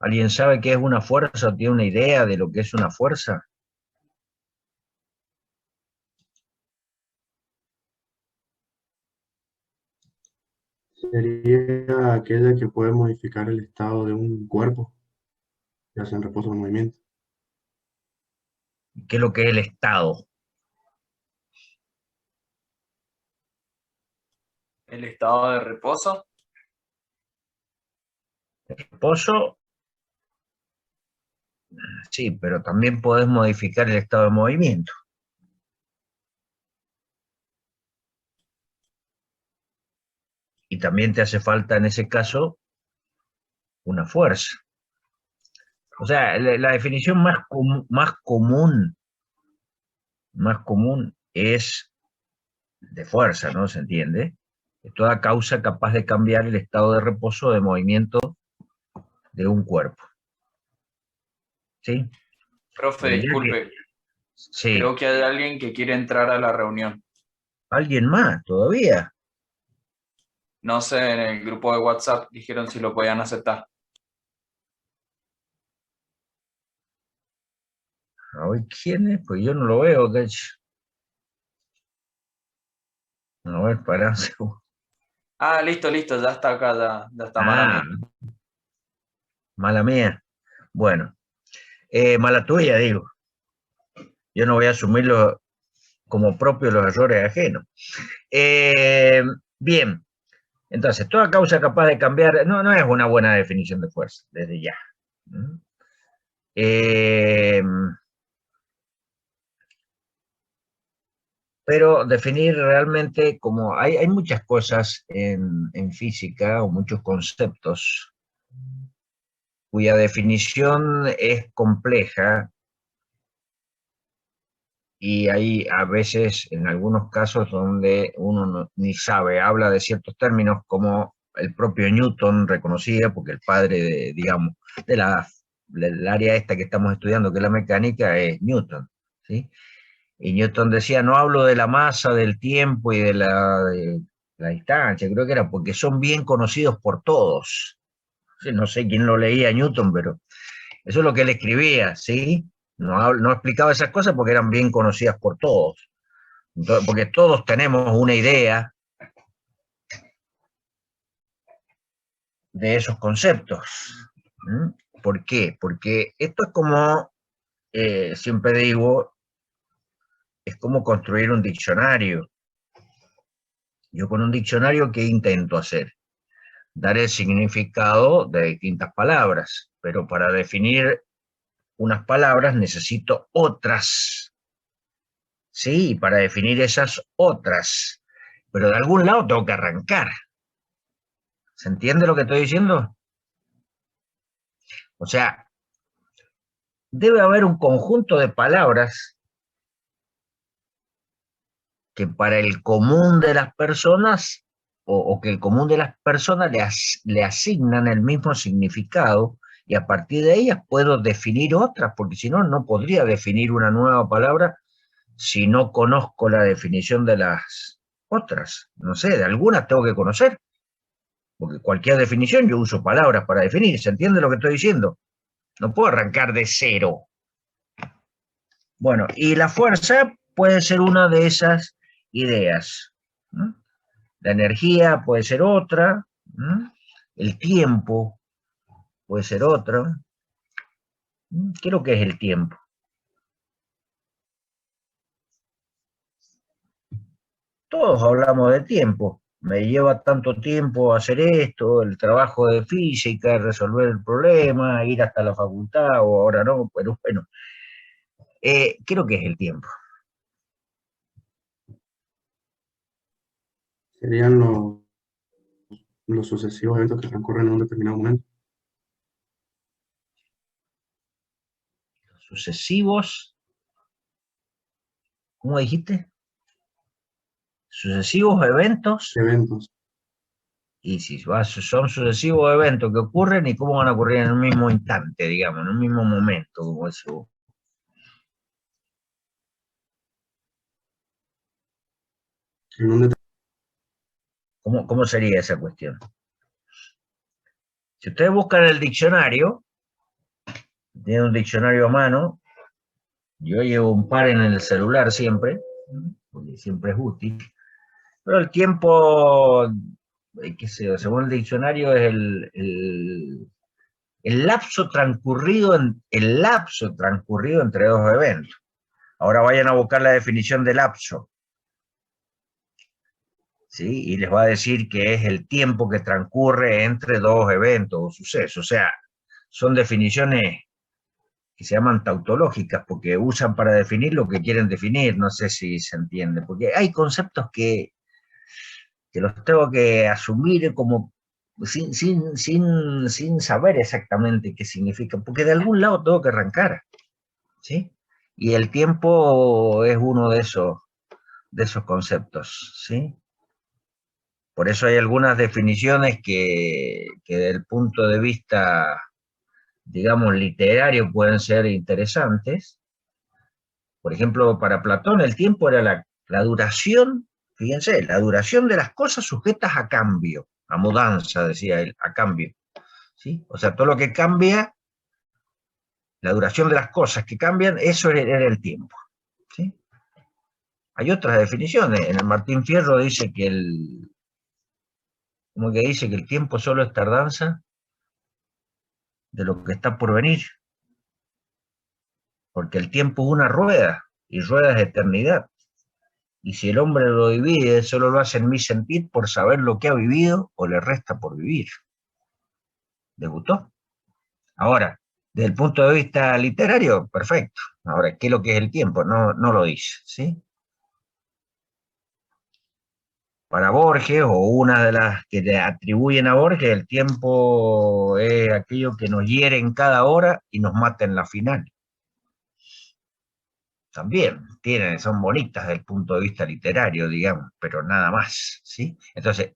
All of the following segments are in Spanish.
¿Alguien sabe qué es una fuerza o tiene una idea de lo que es una fuerza? Sería aquella que puede modificar el estado de un cuerpo, ya sea en reposo o en movimiento. ¿Qué es lo que es el estado? El estado de reposo. Reposo, sí, pero también podés modificar el estado de movimiento. Y también te hace falta en ese caso una fuerza. O sea, la definición más común es de fuerza, ¿no? ¿Se entiende? Es toda causa capaz de cambiar el estado de reposo o de movimiento de un cuerpo. ¿Sí? Profe, Pero ya que, disculpe, sí, creo que hay alguien que quiere entrar a la reunión. alguien más todavía. No sé, en el grupo de WhatsApp dijeron si lo podían aceptar. A ver quién es, pues yo no lo veo. A ver, pará un segundo. Ah, listo, listo, ya está acá, ya está, mala Ah, mía. mala mía. Bueno, mala tuya, digo. Yo no voy a asumirlo como propio los errores ajenos. Eh, bien, entonces, toda causa capaz de cambiar, no es una buena definición de fuerza, desde ya. ¿Mm? Eh, pero definir realmente como hay muchas cosas en física o muchos conceptos cuya definición es compleja y hay a veces, en algunos casos, donde uno ni sabe, habla de ciertos términos como el propio Newton reconocía, porque el padre de, digamos, de del área esta que estamos estudiando, que es la mecánica, es Newton, ¿sí? Y Newton decía, no hablo de la masa, del tiempo y de la distancia, creo que era porque son bien conocidos por todos. Sí, no sé quién lo leía a Newton, pero eso es lo que él escribía, ¿sí? No explicaba esas cosas porque eran bien conocidas por todos. Entonces, porque todos tenemos una idea de esos conceptos. ¿Mm? ¿Por qué? Porque esto es como, siempre digo, es como construir un diccionario. Yo con un diccionario, ¿qué intento hacer? Dar el significado de distintas palabras, pero para definir unas palabras necesito otras, ¿sí? Para definir esas otras, pero de algún lado tengo que arrancar. ¿Se entiende lo que estoy diciendo? O sea, debe haber un conjunto de palabras que para el común de las personas o que el común de las personas le asignan el mismo significado y a partir de ellas puedo definir otras, porque si no, no podría definir una nueva palabra si no conozco la definición de las otras. No sé, de algunas tengo que conocer, porque cualquier definición yo uso palabras para definir. ¿Se entiende lo que estoy diciendo? No puedo arrancar de cero. Bueno, y la fuerza puede ser una de esas ideas, ¿no? La energía puede ser otra, ¿no? El tiempo puede ser otra. ¿No? ¿Qué es lo que es el tiempo? Todos hablamos de tiempo. Me lleva tanto tiempo hacer esto, el trabajo de física, resolver el problema, ir hasta la facultad o ahora no, pero bueno, ¿qué es lo que es el tiempo? Serían los sucesivos eventos que transcurren en un determinado momento. Sucesivos, ¿cómo dijiste? Sucesivos eventos. Eventos. Y si son sucesivos eventos que ocurren y cómo van a ocurrir en el mismo instante, digamos, en el mismo momento, como eso. En un ¿Cómo sería esa cuestión? Si ustedes buscan el diccionario, tiene un diccionario a mano. Yo llevo un par en el celular siempre, porque siempre es útil. Pero el tiempo, qué sé yo, según el diccionario, es el lapso transcurrido entre dos eventos. Ahora vayan a buscar la definición de lapso, ¿sí? Y les va a decir que es el tiempo que transcurre entre dos eventos o sucesos. O sea, son definiciones que se llaman tautológicas porque usan para definir lo que quieren definir. No sé si se entiende, porque hay conceptos que los tengo que asumir como sin saber exactamente qué significa, porque de algún lado tengo que arrancar, ¿sí? Y el tiempo es uno de esos conceptos, ¿sí? Por eso hay algunas definiciones que desde el punto de vista, digamos, literario pueden ser interesantes. Por ejemplo, para Platón el tiempo era la duración, fíjense, la duración de las cosas sujetas a cambio, a mudanza, decía él, a cambio, ¿sí? O sea, todo lo que cambia, la duración de las cosas que cambian, eso era el tiempo, ¿sí? Hay otras definiciones. En el Martín Fierro dice que como que dice que el tiempo solo es tardanza de lo que está por venir, porque el tiempo es una rueda, y rueda es eternidad. Y si el hombre lo divide, solo lo hace en mi sentir por saber lo que ha vivido o le resta por vivir. ¿Debutó? Ahora, desde el punto de vista literario, perfecto. Ahora, ¿qué es lo que es el tiempo? No, no lo dice, ¿sí? Para Borges, o una de las que le atribuyen a Borges, el tiempo es aquello que nos hiere en cada hora y nos mata en la final. También son bonitas desde el punto de vista literario, digamos, pero nada más, ¿sí? Entonces,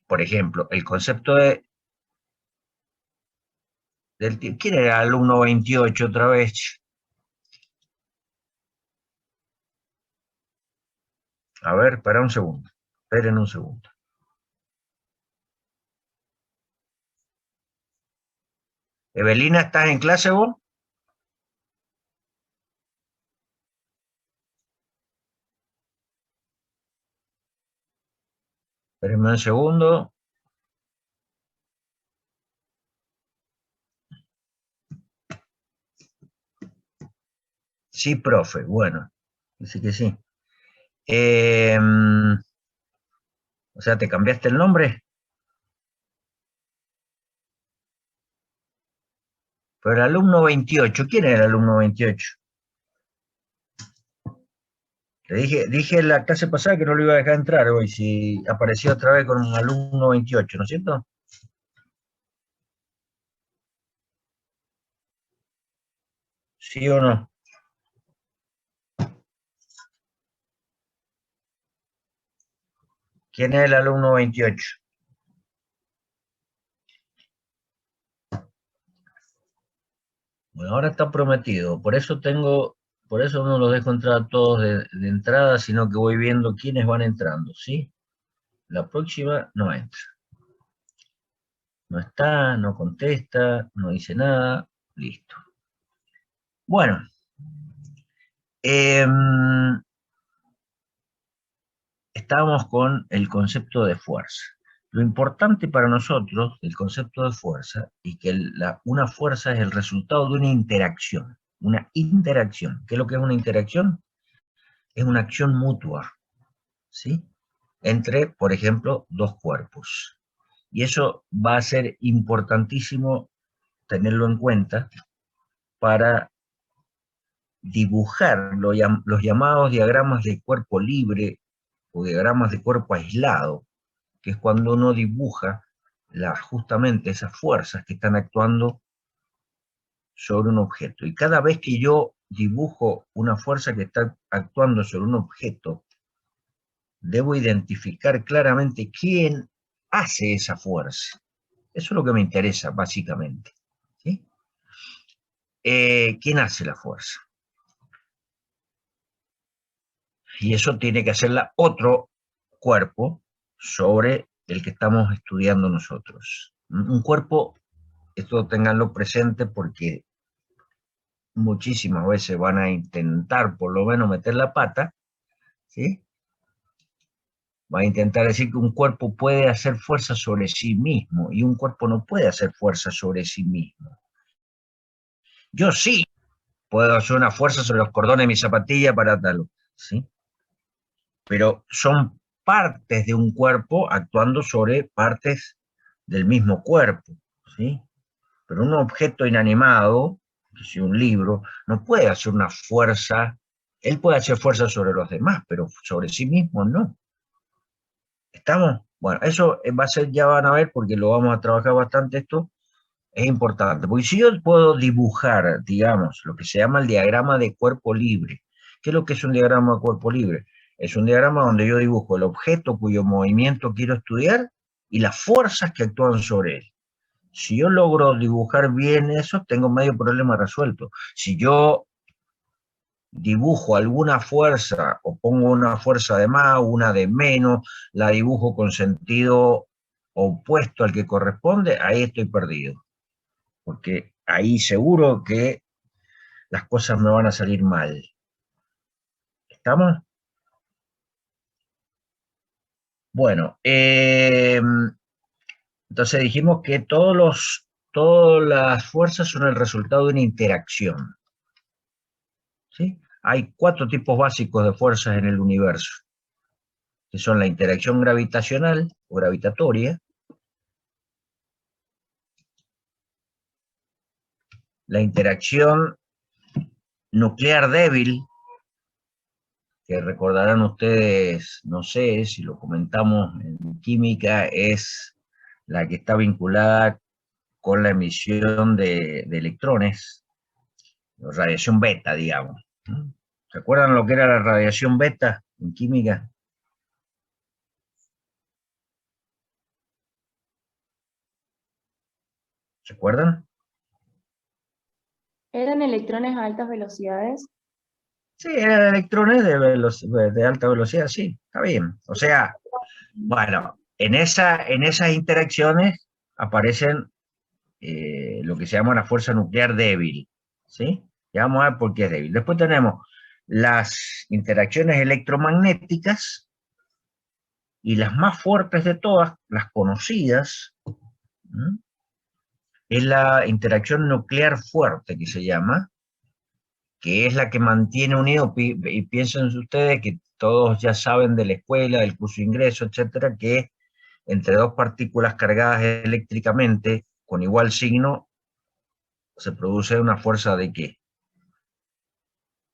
por ejemplo, el concepto ¿quién era el alumno 28 otra vez? A ver, espera un segundo. Esperen un segundo. Evelina, ¿estás en clase vos? Espérenme un segundo. Sí, profe. Bueno, dice que sí. O sea, ¿te cambiaste el nombre? Pero el alumno 28, ¿quién era el alumno 28? Le dije en la clase pasada que no lo iba a dejar entrar hoy, si apareció otra vez con un alumno 28, ¿no es cierto? ¿Sí o no? ¿Quién es el alumno 28? Bueno, ahora está prometido, por eso no los dejo entrar a todos de entrada, sino que voy viendo quiénes van entrando, ¿sí? La próxima no entra. No está, no contesta, no dice nada, listo. Bueno, estábamos con el concepto de fuerza. Lo importante para nosotros, el concepto de fuerza, y que una fuerza es el resultado de una interacción. Una interacción. ¿Qué es lo que es una interacción? Es una acción mutua, ¿sí? Entre, por ejemplo, dos cuerpos. Y eso va a ser importantísimo tenerlo en cuenta para dibujar los llamados diagramas de cuerpo libre o diagramas de cuerpo aislado, que es cuando uno dibuja justamente esas fuerzas que están actuando sobre un objeto. Y cada vez que yo dibujo una fuerza que está actuando sobre un objeto, debo identificar claramente quién hace esa fuerza. Eso es lo que me interesa, básicamente, ¿sí? ¿Quién hace la fuerza? Y eso tiene que hacerla otro cuerpo sobre el que estamos estudiando nosotros. Un cuerpo, esto ténganlo presente porque muchísimas veces van a intentar por lo menos meter la pata, ¿sí? Va a intentar decir que un cuerpo puede hacer fuerza sobre sí mismo y un cuerpo no puede hacer fuerza sobre sí mismo. Yo sí puedo hacer una fuerza sobre los cordones de mi zapatilla para tal, ¿sí? Pero son partes de un cuerpo actuando sobre partes del mismo cuerpo, ¿sí? Pero un objeto inanimado, que sea un libro, no puede hacer una fuerza, él puede hacer fuerza sobre los demás, pero sobre sí mismo no. ¿Estamos? Bueno, eso va a ser, ya van a ver, porque lo vamos a trabajar bastante esto, es importante, porque si yo puedo dibujar, digamos, lo que se llama el diagrama de cuerpo libre. ¿Qué es lo que es un diagrama de cuerpo libre? Es un diagrama donde yo dibujo el objeto cuyo movimiento quiero estudiar y las fuerzas que actúan sobre él. Si yo logro dibujar bien eso, tengo medio problema resuelto. Si yo dibujo alguna fuerza o pongo una fuerza de más, una de menos, la dibujo con sentido opuesto al que corresponde, ahí estoy perdido. Porque ahí seguro que las cosas me van a salir mal. ¿Estamos? Bueno, entonces dijimos que todas las fuerzas son el resultado de una interacción. ¿Sí? Hay 4 tipos básicos de fuerzas en el universo, que son la interacción gravitacional o gravitatoria, la interacción nuclear débil, que recordarán ustedes, no sé si lo comentamos en química, es la que está vinculada con la emisión de electrones, radiación beta, digamos. ¿Se acuerdan lo que era la radiación beta en química? ¿Se acuerdan? ¿Eran electrones a altas velocidades? Sí, eran electrones de alta velocidad, sí, está bien. O sea, bueno, en esas interacciones aparecen lo que se llama una fuerza nuclear débil, ¿sí? Ya vamos a ver por qué es débil. Después tenemos las interacciones electromagnéticas y las más fuertes de todas, las conocidas, ¿m? Es la interacción nuclear fuerte que se llama, que es la que mantiene unido, y piensen ustedes que todos ya saben de la escuela, del curso de ingreso, etcétera, que entre dos partículas cargadas eléctricamente con igual signo se produce una fuerza ¿de qué?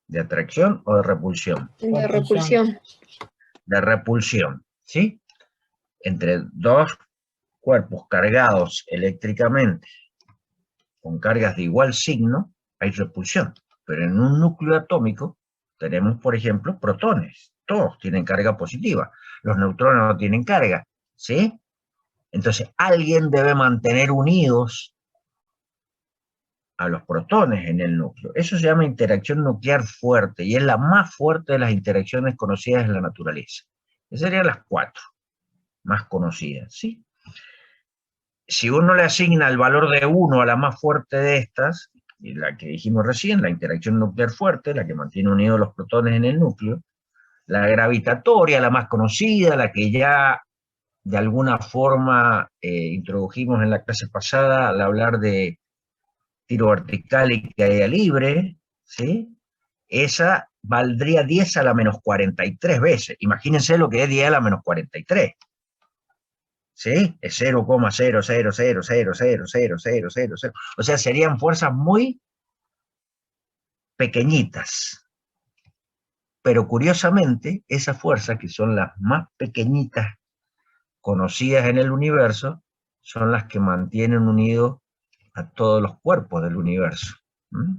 ¿De atracción o de repulsión? De repulsión. De repulsión, ¿sí? Entre dos cuerpos cargados eléctricamente con cargas de igual signo, hay repulsión. Pero en un núcleo atómico tenemos, por ejemplo, protones. Todos tienen carga positiva. Los neutrones no tienen carga, ¿sí? Entonces, alguien debe mantener unidos a los protones en el núcleo. Eso se llama interacción nuclear fuerte y es la más fuerte de las interacciones conocidas en la naturaleza. Esas serían las 4 más conocidas, ¿sí? Si uno le asigna el valor de 1 a la más fuerte de estas, y la que dijimos recién, la interacción nuclear fuerte, la que mantiene unidos los protones en el núcleo, la gravitatoria, la más conocida, la que ya de alguna forma introdujimos en la clase pasada al hablar de tiro vertical y caída libre, ¿sí? Esa valdría 10 a la menos 43 veces. Imagínense lo que es 10 a la menos 43. ¿Sí? Es 0,000000000. O sea, serían fuerzas muy pequeñitas. Pero curiosamente, esas fuerzas, que son las más pequeñitas conocidas en el universo, son las que mantienen unidos a todos los cuerpos del universo. ¿Mm?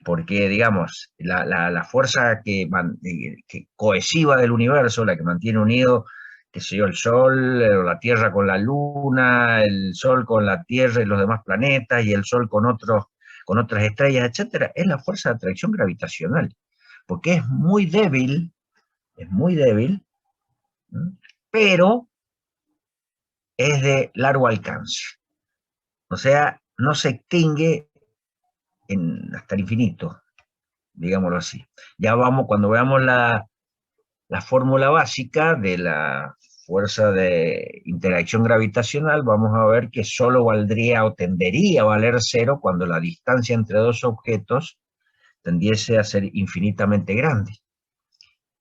Porque, digamos, la fuerza que cohesiva del universo, la que mantiene unido, qué sé yo, el Sol, la Tierra con la Luna, el Sol con la Tierra y los demás planetas, y el Sol con otras estrellas, etcétera, es la fuerza de atracción gravitacional, porque es muy débil, ¿no? Pero es de largo alcance. O sea, no se extingue hasta el infinito, digámoslo así. Ya vamos, cuando veamos la fórmula básica de la fuerza de interacción gravitacional, vamos a ver que solo valdría o tendería a valer cero cuando la distancia entre dos objetos tendiese a ser infinitamente grande.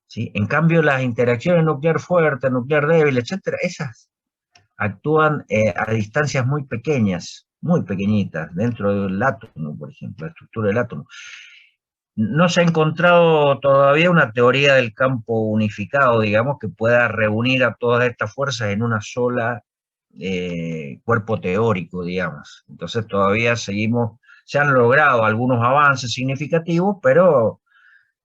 ¿Sí? En cambio, las interacciones nuclear fuerte, nuclear débil, etcétera, esas actúan a distancias muy pequeñas, muy pequeñitas, dentro del átomo, por ejemplo, la estructura del átomo. No se ha encontrado todavía una teoría del campo unificado, digamos, que pueda reunir a todas estas fuerzas en una sola cuerpo teórico, digamos. Entonces todavía seguimos, se han logrado algunos avances significativos, pero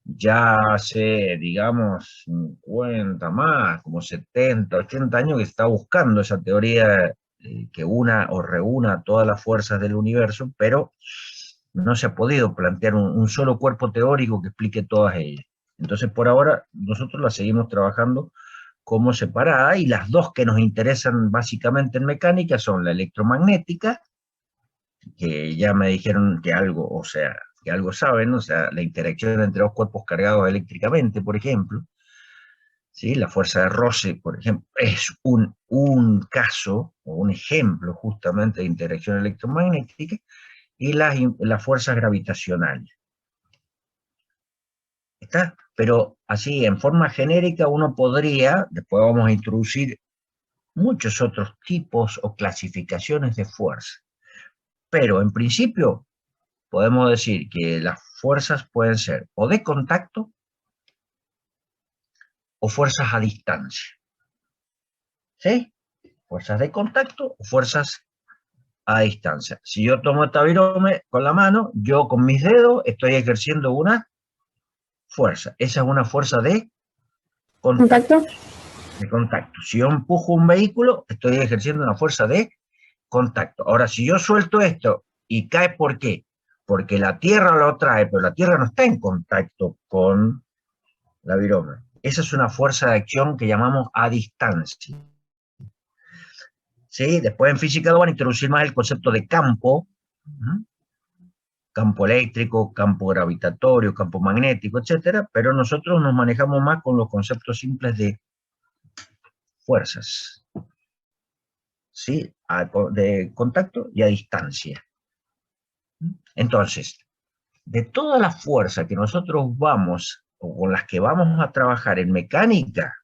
ya hace, digamos, 50 más, como 70, 80 años que se está buscando esa teoría que una o reúna todas las fuerzas del universo, pero no se ha podido plantear un solo cuerpo teórico que explique todas ellas. Entonces, por ahora, nosotros las seguimos trabajando como separada, y las dos que nos interesan básicamente en mecánica son la electromagnética, que ya me dijeron que algo, o sea, que algo saben, o sea, la interacción entre dos cuerpos cargados eléctricamente, por ejemplo, ¿sí? La fuerza de roce, por ejemplo, es un caso o un ejemplo justamente de interacción electromagnética, y las fuerzas gravitacionales. ¿Está? Pero así, en forma genérica, uno podría, después vamos a introducir muchos otros tipos o clasificaciones de fuerza. Pero en principio, podemos decir que las fuerzas pueden ser o de contacto o fuerzas a distancia. ¿Sí? Fuerzas de contacto o fuerzas a distancia. Si yo tomo esta virome con la mano, yo con mis dedos estoy ejerciendo una fuerza. Esa es una fuerza de contacto. De contacto. Si yo empujo un vehículo, estoy ejerciendo una fuerza de contacto. Ahora, si yo suelto esto y cae, ¿por qué? Porque la Tierra lo trae, pero la Tierra no está en contacto con la virome. Esa es una fuerza de acción que llamamos a distancia. ¿Sí? Después en física van a introducir más el concepto de campo, campo eléctrico, campo gravitatorio, campo magnético, etcétera, pero nosotros nos manejamos más con los conceptos simples de fuerzas, ¿sí? De contacto y a distancia. Entonces, de todas las fuerzas que nosotros vamos, o con las que vamos a trabajar en mecánica,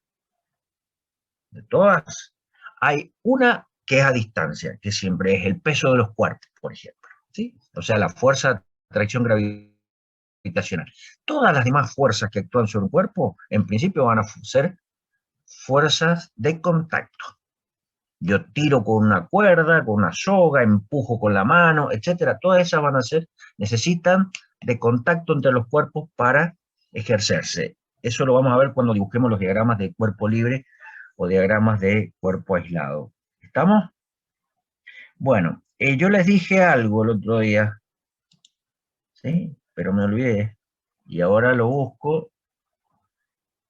de todas, hay una que es a distancia, que siempre es el peso de los cuerpos, por ejemplo, ¿sí? O sea, la fuerza de atracción gravitacional. Todas las demás fuerzas que actúan sobre un cuerpo, en principio van a ser fuerzas de contacto. Yo tiro con una cuerda, con una soga, empujo con la mano, etcétera. Todas esas van a ser, necesitan de contacto entre los cuerpos para ejercerse. Eso lo vamos a ver cuando dibujemos los diagramas de cuerpo libre o diagramas de cuerpo aislado. ¿Estamos? Bueno, yo les dije algo el otro día, ¿sí? Pero me olvidé. Y ahora lo busco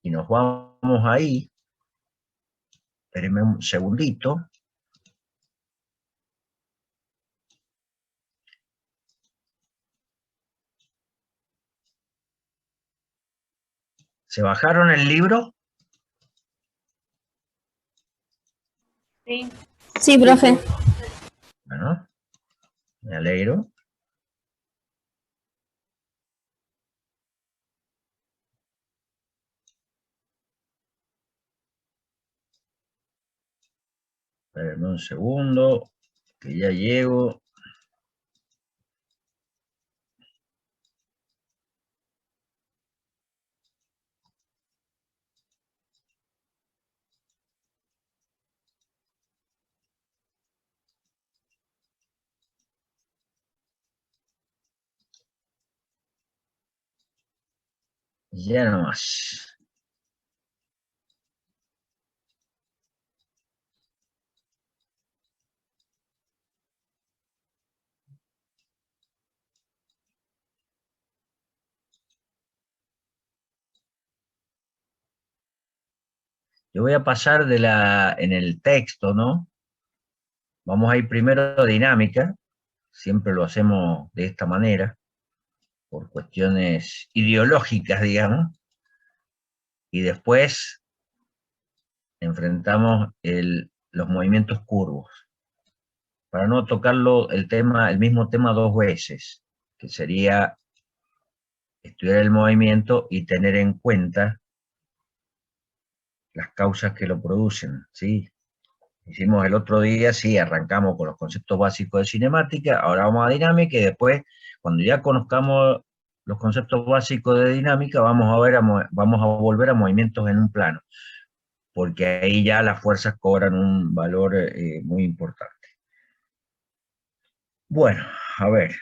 y nos vamos ahí. Espérenme un segundito. ¿Se bajaron el libro? Sí. Sí, profe. Bueno, me alegro. Espérenme un segundo, que ya llego. Ya no más. Yo voy a pasar en el texto, ¿no? Vamos a ir primero a dinámica, siempre lo hacemos de esta manera. por cuestiones ideológicas, digamos, y después enfrentamos los movimientos curvos, para no tocarlo el mismo tema dos veces, que sería estudiar el movimiento y tener en cuenta las causas que lo producen, ¿sí? Hicimos el otro día, sí, arrancamos con los conceptos básicos de cinemática, ahora vamos a dinámica y después, cuando ya conozcamos los conceptos básicos de dinámica, vamos a volver a movimientos en un plano, porque ahí ya las fuerzas cobran un valor muy importante. Bueno, a ver.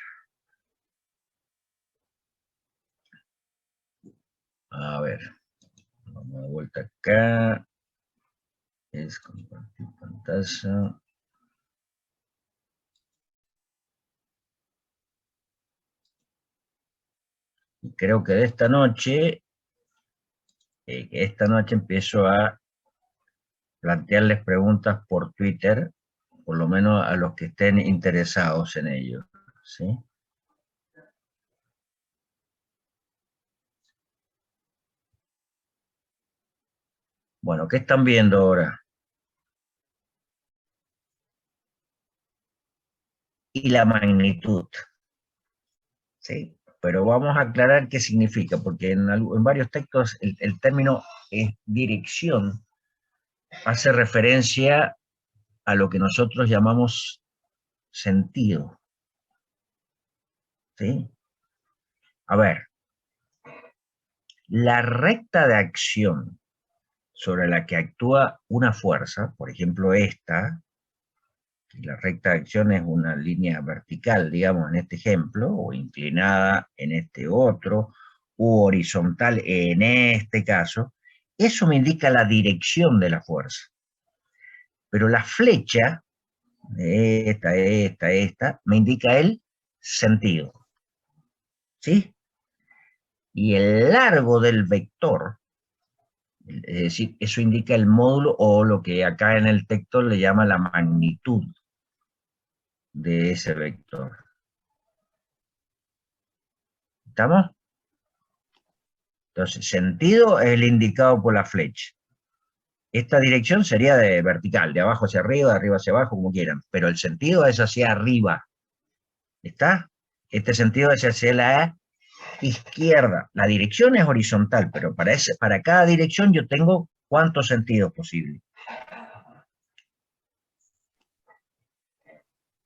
A ver, vamos de vuelta acá. Es compartir pantalla. Y creo que esta noche empiezo a plantearles preguntas por Twitter, por lo menos a los que estén interesados en ello, ¿sí? Bueno, ¿qué están viendo ahora? Y la magnitud, ¿sí? Pero vamos a aclarar qué significa, porque en varios textos el término dirección hace referencia a lo que nosotros llamamos sentido, ¿sí? A ver, la recta de acción sobre la que actúa una fuerza, por ejemplo esta, la recta de acción es una línea vertical, digamos, en este ejemplo, o inclinada en este otro, u horizontal en este caso, eso me indica la dirección de la fuerza. Pero la flecha, esta, me indica el sentido, ¿sí? Y el largo del vector, es decir, eso indica el módulo o lo que acá en el texto le llama la magnitud de ese vector. ¿Estamos? Entonces, sentido es el indicado por la flecha. Esta dirección sería de vertical, de abajo hacia arriba, de arriba hacia abajo, como quieran, pero el sentido es hacia arriba. ¿Está? Este sentido es hacia la izquierda. La dirección es horizontal, pero para cada dirección yo tengo ¿cuántos sentidos posibles?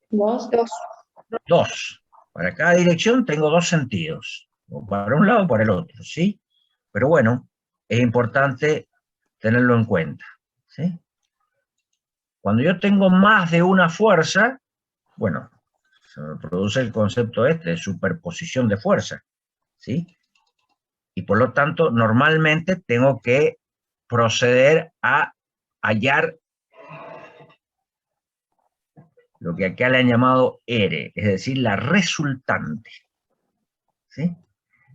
Dos. Dos. Para cada dirección tengo dos sentidos, o para un lado o para el otro, ¿sí? Pero bueno, es importante tenerlo en cuenta, ¿sí? Cuando yo tengo más de una fuerza, bueno, se me produce el concepto de superposición de fuerza, ¿sí? Y por lo tanto, normalmente tengo que proceder a hallar lo que acá le han llamado R, es decir, la resultante, ¿sí?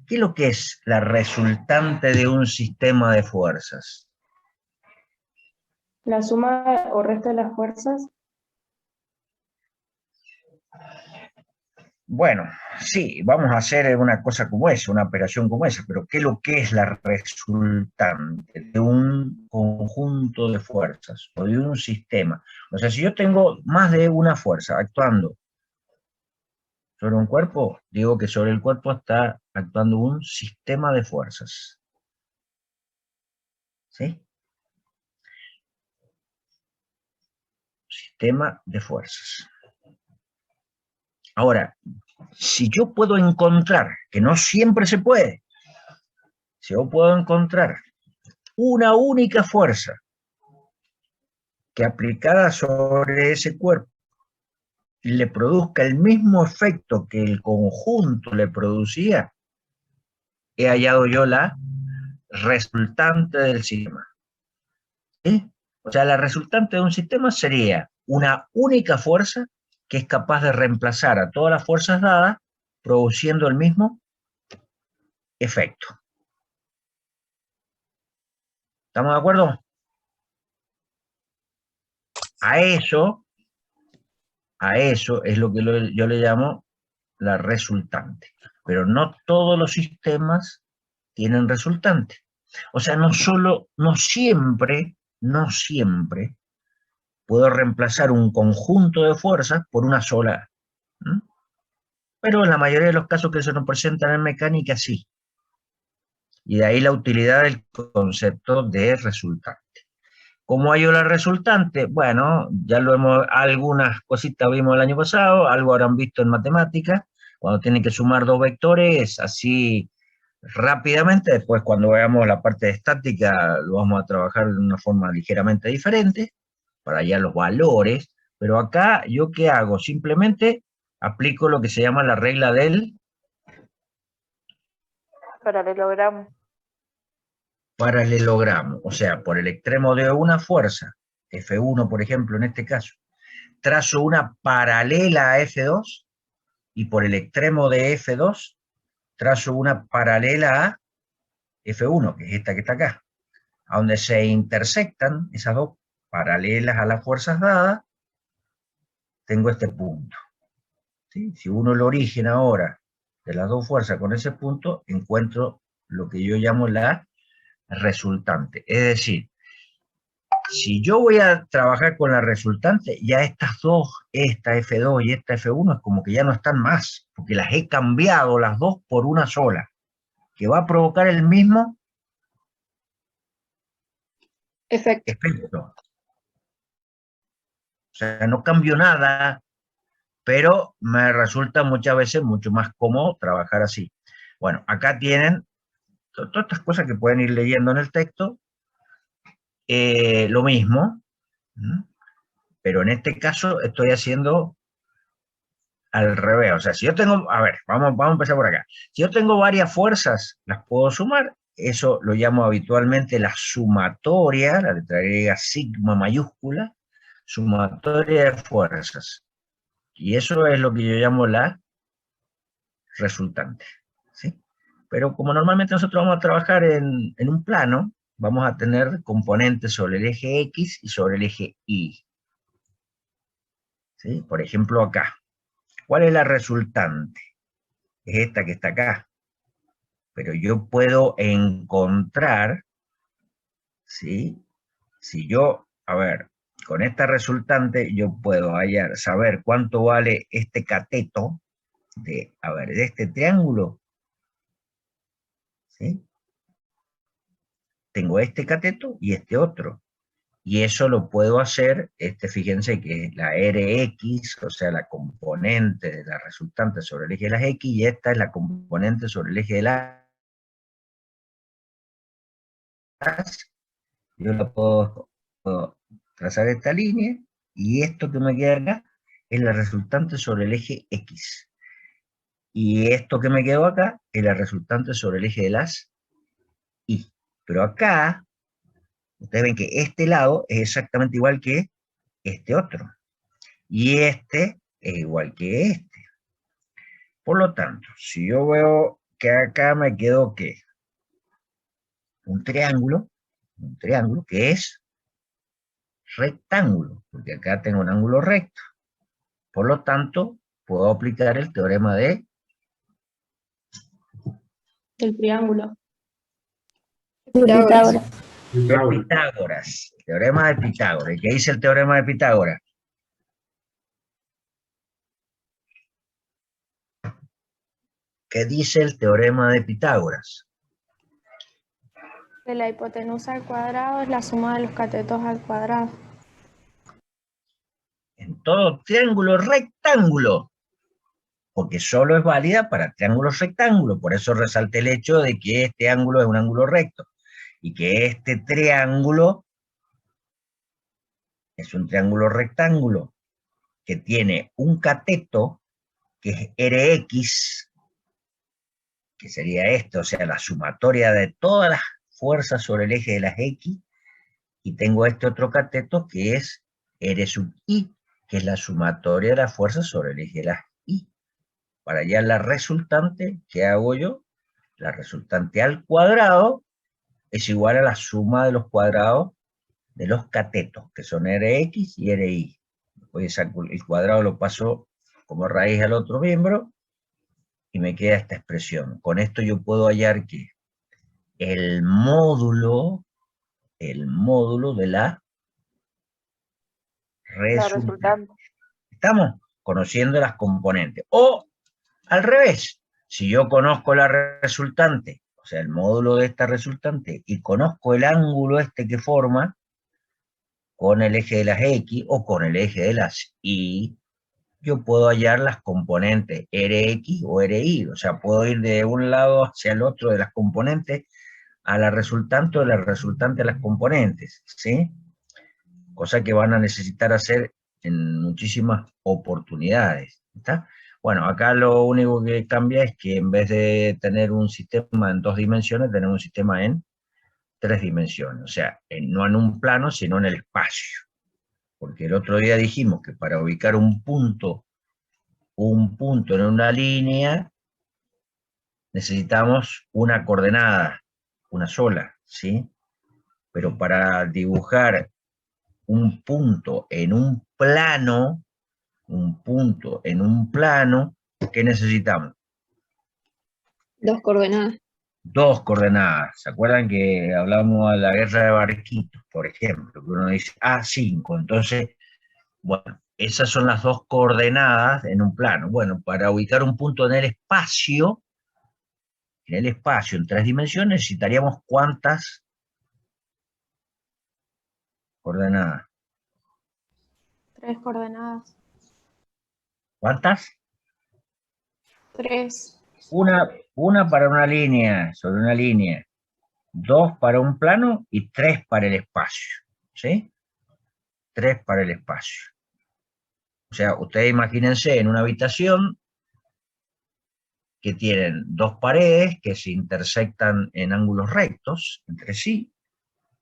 ¿Qué es lo que es la resultante de un sistema de fuerzas? La suma o resta de las fuerzas. Bueno, sí, vamos a hacer una cosa como esa, una operación como esa, pero ¿qué es lo que es la resultante de un conjunto de fuerzas o de un sistema? O sea, si yo tengo más de una fuerza actuando sobre un cuerpo, digo que sobre el cuerpo está actuando un sistema de fuerzas. ¿Sí? Sistema de fuerzas. Ahora, si yo puedo encontrar, que no siempre se puede, si yo puedo encontrar una única fuerza que aplicada sobre ese cuerpo le produzca el mismo efecto que el conjunto le producía, he hallado yo la resultante del sistema. ¿Sí? O sea, la resultante de un sistema sería una única fuerza que es capaz de reemplazar a todas las fuerzas dadas, produciendo el mismo efecto. ¿Estamos de acuerdo? A eso es lo que yo le llamo la resultante. pero no todos los sistemas tienen resultante. O sea, no siempre puedo reemplazar un conjunto de fuerzas por una sola. ¿Mm? Pero en la mayoría de los casos que se nos presentan en mecánica, sí. Y de ahí la utilidad del concepto de resultante. ¿Cómo hallo la resultante? Bueno, ya algunas cositas vimos el año pasado, algo habrán visto en matemáticas, cuando tienen que sumar dos vectores, así rápidamente. Después, cuando veamos la parte de estática, lo vamos a trabajar de una forma ligeramente diferente, para hallar los valores. Pero acá, ¿yo qué hago? Simplemente aplico lo que se llama la regla del Paralelogramo. paralelogramo. O sea, por el extremo de una fuerza, F1 por ejemplo en este caso, trazo una paralela a F2, y por el extremo de F2 trazo una paralela a F1, que es esta que está acá, a donde se intersectan esas dos paralelas a las fuerzas dadas, tengo este punto. ¿Sí? Si uno el origen ahora de las dos fuerzas con ese punto, encuentro lo que yo llamo la resultante. Es decir, si yo voy a trabajar con la resultante, ya estas dos, esta F2 y esta F1, es como que ya no están más, porque las he cambiado las dos por una sola, que va a provocar el mismo Efecto. efecto. O sea, no cambio nada, pero me resulta muchas veces mucho más cómodo trabajar así. Bueno, acá tienen todas estas cosas que pueden ir leyendo en el texto, lo mismo, ¿no? Pero en este caso estoy haciendo al revés. O sea, si yo tengo, a ver, vamos a empezar por acá. Si yo tengo varias fuerzas, las puedo sumar. Eso lo llamo habitualmente la sumatoria, la letra griega sigma mayúscula, sumatoria de fuerzas. Y eso es lo que yo llamo la resultante, ¿sí? Pero como normalmente nosotros vamos a trabajar en un plano, vamos a tener componentes sobre el eje X y sobre el eje Y. ¿Sí? Por ejemplo, acá. ¿Cuál es la resultante? Es esta que está acá. Pero yo puedo encontrar, ¿sí? Si yo, a ver, con esta resultante yo puedo saber cuánto vale este cateto de, a ver, de este triángulo, ¿sí? Tengo este cateto y este otro. Y eso lo puedo hacer, fíjense que la Rx, o sea, la componente de la resultante sobre el eje de las X, y esta es la componente sobre el eje de las. Yo la puedo trazar esta línea, y esto que me queda acá es la resultante sobre el eje X. Y esto que me quedó acá es la resultante sobre el eje de las Y. Pero acá, ustedes ven que este lado es exactamente igual que este otro. Y este es igual que este. Por lo tanto, si yo veo que acá me quedó ¿qué? Un triángulo que es rectángulo, porque acá tengo un ángulo recto. Por lo tanto, puedo aplicar el teorema de El triángulo. Pitágoras. Pitágoras. El teorema de Pitágoras. ¿Y qué dice el teorema de Pitágoras? ¿Qué dice el teorema de Pitágoras? Que la hipotenusa al cuadrado es la suma de los catetos al cuadrado. En todo triángulo rectángulo, porque solo es válida para triángulos rectángulos. Por eso resalté el hecho de que este ángulo es un ángulo recto, y que este triángulo es un triángulo rectángulo que tiene un cateto que es Rx, que sería esto, o sea, la sumatoria de todas las fuerzas sobre el eje de las X, y tengo este otro cateto que es R sub I, que es la sumatoria de las fuerzas sobre el eje de las Y. Para hallar la resultante, ¿qué hago yo? La resultante al cuadrado es igual a la suma de los cuadrados de los catetos, que son Rx y Ri. Después el cuadrado lo paso como raíz al otro miembro, y me queda esta expresión. Con esto yo puedo hallar que el módulo de la La resultante. resultante. Estamos conociendo las componentes. O al revés, si yo conozco la resultante, o sea, el módulo de esta resultante, y conozco el ángulo este que forma con el eje de las X o con el eje de las Y, yo puedo hallar las componentes Rx o Ri, o sea, puedo ir de un lado hacia el otro de las componentes a la resultante o de la resultante a las componentes, ¿sí? Cosa que van a necesitar hacer en muchísimas oportunidades, ¿está? Bueno, acá lo único que cambia es que en vez de tener un sistema en 2 dimensiones, tenemos un sistema en 3 dimensiones, o sea, no en un plano, sino en el espacio. Porque el otro día dijimos que para ubicar un punto en una línea, necesitamos una coordenada, una sola, ¿sí? Pero para dibujar un punto en un plano, ¿qué necesitamos? 2 coordenadas. 2 coordenadas. ¿Se acuerdan que hablamos de la guerra de barquitos, por ejemplo? Que uno dice A5, entonces, bueno, esas son las 2 coordenadas en un plano. Bueno, para ubicar un punto en el espacio en 3 dimensiones, necesitaríamos ¿cuántas coordenadas? 3 coordenadas. ¿Cuántas? 3. Una para una línea, sobre una línea, 2 para un plano y 3 para el espacio, ¿sí? 3 para el espacio. O sea, ustedes imagínense en una habitación que tienen 2 paredes que se intersectan en ángulos rectos entre sí.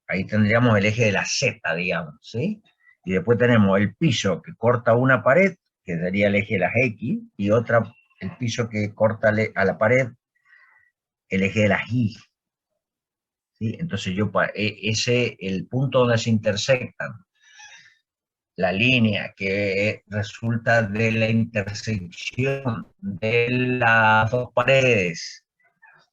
Ahí tendríamos el eje de la Z, digamos, ¿sí? Y después tenemos el piso que corta una pared, que sería el eje de las X, y el piso que corta a la pared, el eje de las Y. ¿Sí? Entonces el punto donde se intersectan, la línea que resulta de la intersección de las 2 paredes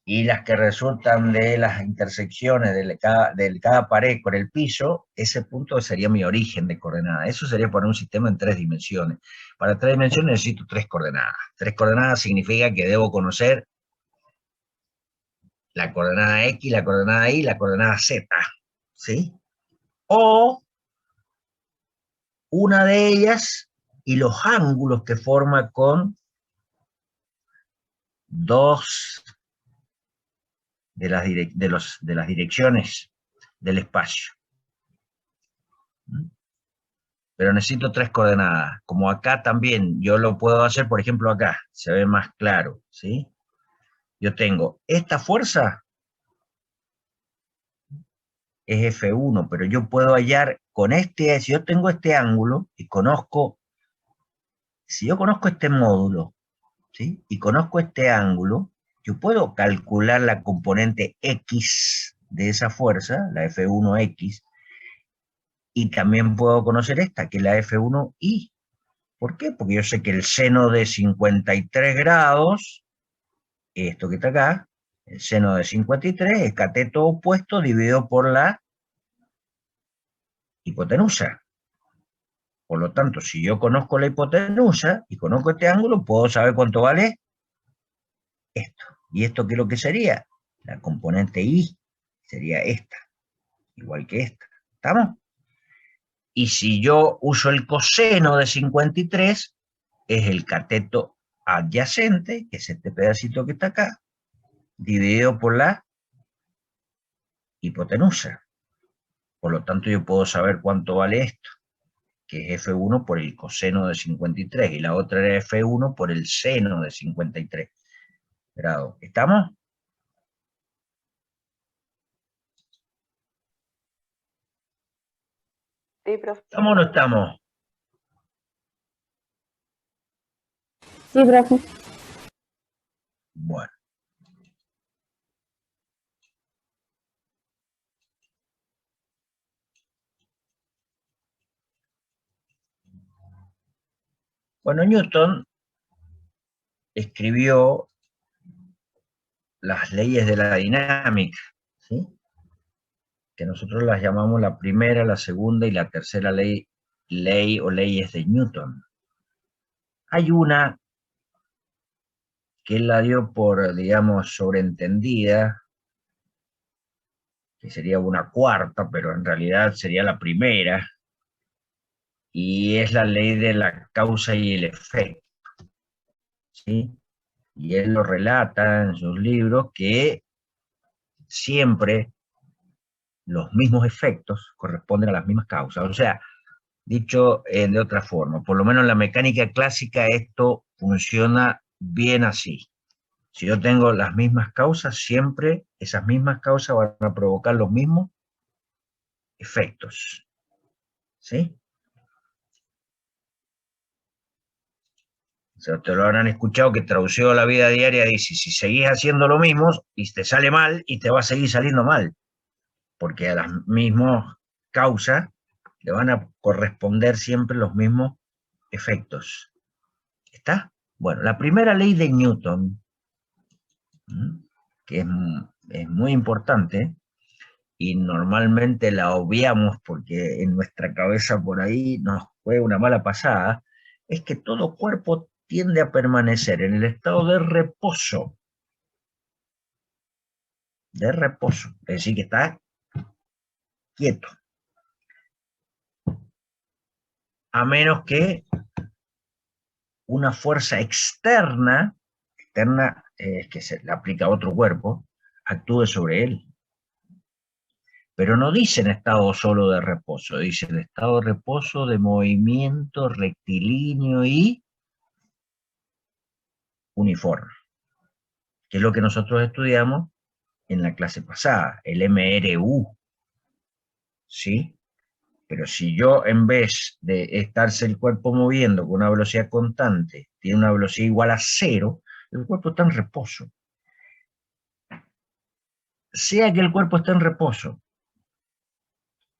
y las que resultan de las intersecciones de cada pared con el piso, ese punto sería mi origen de coordenada. Eso sería para un sistema en 3 dimensiones. Para 3 dimensiones necesito 3 coordenadas. 3 coordenadas significa que debo conocer la coordenada X, la coordenada Y, la coordenada Z, ¿sí? O una de ellas y los ángulos que forma con 2 de las direcciones del espacio. Pero necesito 3 coordenadas. Como acá también yo lo puedo hacer, por ejemplo acá, se ve más claro, ¿sí? Yo tengo esta fuerza, es F1, pero yo puedo hallar con si yo tengo este ángulo y si yo conozco este módulo, ¿sí? Y conozco este ángulo, yo puedo calcular la componente X de esa fuerza, la F1X, y también puedo conocer esta, que es la F1Y. ¿Por qué? Porque yo sé que el seno de 53 grados, esto que está acá, el seno de 53 es cateto opuesto dividido por la hipotenusa. Por lo tanto, si yo conozco la hipotenusa y conozco este ángulo, puedo saber cuánto vale esto. ¿Y esto qué es lo que sería? La componente Y sería esta, igual que esta. ¿Estamos? Y si yo uso el coseno de 53, es el cateto adyacente, que es este pedacito que está acá, dividido por la hipotenusa. Por lo tanto, yo puedo saber cuánto vale esto, que es F1 por el coseno de 53, y la otra era F1 por el seno de 53 grados. ¿Estamos? Sí, profe. ¿Estamos o no estamos? Sí, profe. Bueno. Bueno, Newton escribió las leyes de la dinámica, ¿sí? Que nosotros las llamamos la primera, la segunda y la tercera ley o leyes de Newton. Hay una que él la dio por, digamos, sobreentendida, que sería una cuarta, pero en realidad sería la primera, y es la ley de la causa y el efecto, ¿sí? Y él lo relata en sus libros que siempre los mismos efectos corresponden a las mismas causas. O sea, dicho de otra forma, por lo menos en la mecánica clásica esto funciona bien así. Si yo tengo las mismas causas, siempre esas mismas causas van a provocar los mismos efectos. ¿Sí? O sea, te lo habrán escuchado que traducido a la vida diaria dice, si seguís haciendo lo mismo y te sale mal y te va a seguir saliendo mal, porque a las mismas causas le van a corresponder siempre los mismos efectos. ¿Está? Bueno, la primera ley de Newton, que es muy importante, y normalmente la obviamos porque en nuestra cabeza por ahí nos juega una mala pasada, es que todo cuerpo tiende a permanecer en el estado de reposo. De reposo, es decir, que está quieto. A menos que una fuerza externa que se le aplica a otro cuerpo, actúe sobre él. Pero no dicen estado solo de reposo, dicen estado de reposo de movimiento rectilíneo y uniforme, que es lo que nosotros estudiamos en la clase pasada, el MRU, ¿sí? Pero si yo, en vez de estarse el cuerpo moviendo con una velocidad constante, tiene una velocidad igual a 0, el cuerpo está en reposo. Sea que el cuerpo esté en reposo,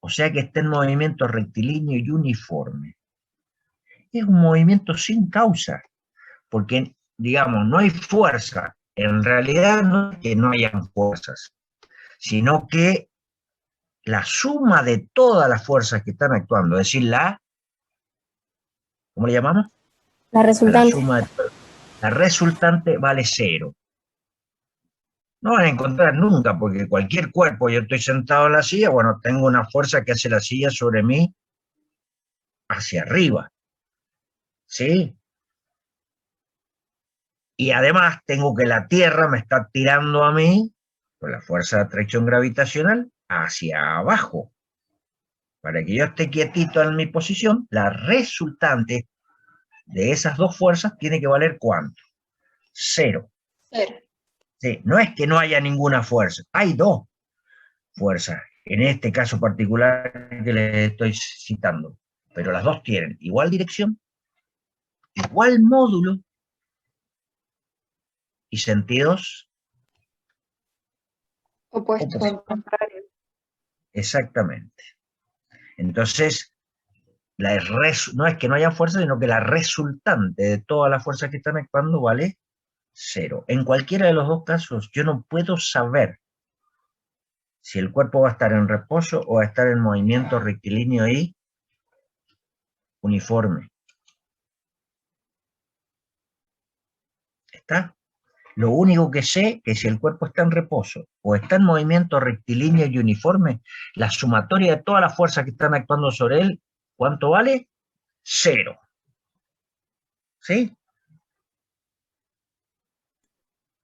o sea que esté en movimiento rectilíneo y uniforme, es un movimiento sin causa, porque, digamos, no hay fuerza. En realidad no es que no hayan fuerzas, sino que la suma de todas las fuerzas que están actuando, es decir, ¿cómo le llamamos? La resultante. La resultante vale 0. No van a encontrar nunca, porque cualquier cuerpo, yo estoy sentado en la silla, bueno, tengo una fuerza que hace la silla sobre mí hacia arriba, ¿sí? Y además tengo que la Tierra me está tirando a mí, por la fuerza de atracción gravitacional, hacia abajo. Para que yo esté quietito en mi posición, la resultante de esas dos fuerzas tiene que valer ¿cuánto? 0. 0. Sí, no es que no haya ninguna fuerza, hay dos fuerzas, en este caso particular que les estoy citando, pero las dos tienen igual dirección, igual módulo y sentidos Opuesto. Exactamente. Entonces, no es que no haya fuerza, sino que la resultante de todas las fuerzas que están actuando vale 0. En cualquiera de los dos casos, yo no puedo saber si el cuerpo va a estar en reposo o va a estar en movimiento rectilíneo y uniforme. ¿Está? Lo único que sé es que si el cuerpo está en reposo o está en movimiento rectilíneo y uniforme, la sumatoria de todas las fuerzas que están actuando sobre él, ¿cuánto vale? 0. ¿Sí?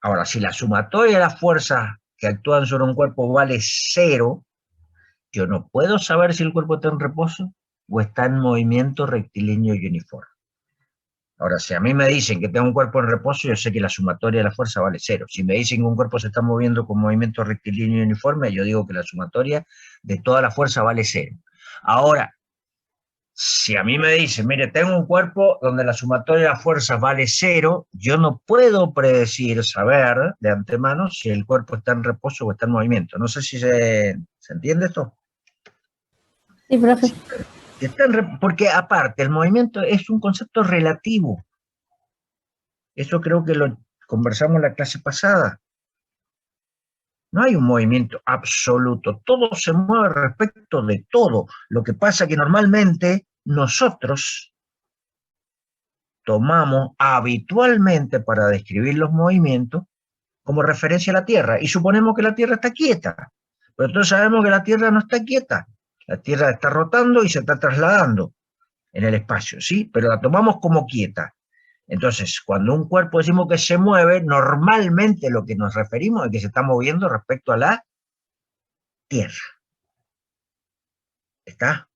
Ahora, si la sumatoria de las fuerzas que actúan sobre un cuerpo vale 0, yo no puedo saber si el cuerpo está en reposo o está en movimiento rectilíneo y uniforme. Ahora, si a mí me dicen que tengo un cuerpo en reposo, yo sé que la sumatoria de la fuerza vale 0. Si me dicen que un cuerpo se está moviendo con movimiento rectilíneo y uniforme, yo digo que la sumatoria de toda la fuerza vale 0. Ahora, si a mí me dicen, mire, tengo un cuerpo donde la sumatoria de las fuerzas vale 0, yo no puedo predecir, saber de antemano si el cuerpo está en reposo o está en movimiento. No sé si se entiende esto. Sí, profe. Porque aparte, el movimiento es un concepto relativo. Eso creo que lo conversamos en la clase pasada. No hay un movimiento absoluto, todo se mueve respecto de todo. Lo que pasa es que normalmente nosotros tomamos habitualmente para describir los movimientos como referencia a la Tierra y suponemos que la Tierra está quieta. Pero entonces sabemos que la Tierra no está quieta. La Tierra está rotando y se está trasladando en el espacio, ¿sí? Pero la tomamos como quieta. Entonces, cuando un cuerpo decimos que se mueve, normalmente lo que nos referimos es que se está moviendo respecto a la Tierra. ¿Está?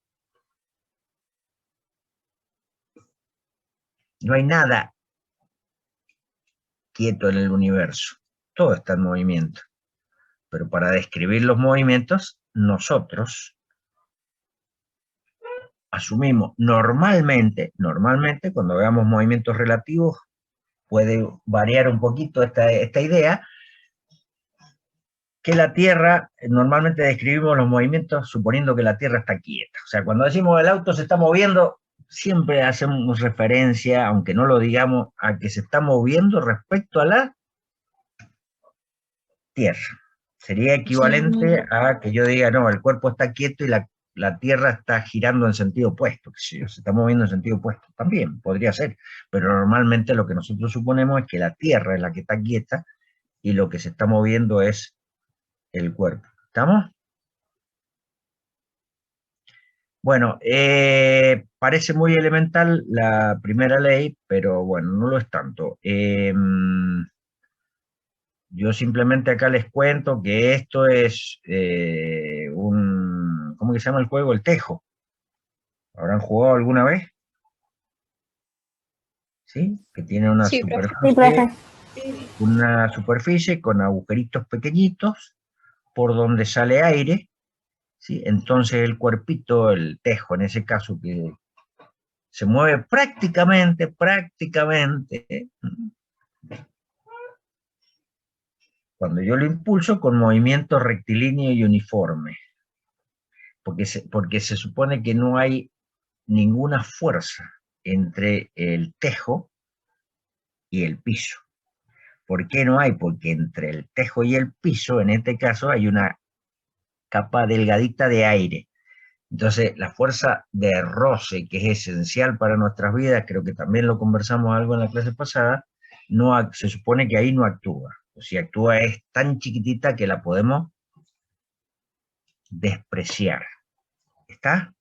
No hay nada quieto en el universo. Todo está en movimiento. Pero para describir los movimientos, nosotros asumimos normalmente, cuando veamos movimientos relativos, puede variar un poquito esta idea, que la Tierra, normalmente describimos los movimientos suponiendo que la Tierra está quieta. O sea, cuando decimos el auto se está moviendo, siempre hacemos referencia, aunque no lo digamos, a que se está moviendo respecto a la Tierra. Sería equivalente a que yo diga, no, el cuerpo está quieto y la Tierra está girando en sentido opuesto, que se está moviendo en sentido opuesto. También podría ser, pero normalmente lo que nosotros suponemos es que la Tierra es la que está quieta y lo que se está moviendo es el cuerpo. ¿Estamos? Bueno, parece muy elemental la primera ley, pero bueno, no lo es tanto. Yo simplemente acá les cuento que esto es ¿cómo que se llama el juego? El tejo. ¿Habrán jugado alguna vez? ¿Sí? Que tiene una Sí, profe. Sí, profe. superficie con agujeritos pequeñitos por donde sale aire, ¿sí? Entonces el cuerpito, el tejo en ese caso, que se mueve prácticamente, cuando yo lo impulso con movimiento rectilíneo y uniforme, porque se supone que no hay ninguna fuerza entre el tejo y el piso. ¿Por qué no hay? Porque entre el tejo y el piso, en este caso, hay una capa delgadita de aire. Entonces, la fuerza de roce, que es esencial para nuestras vidas, creo que también lo conversamos algo en la clase pasada, se supone que ahí no actúa. O si actúa es tan chiquitita que la podemos despreciar. ¿Está?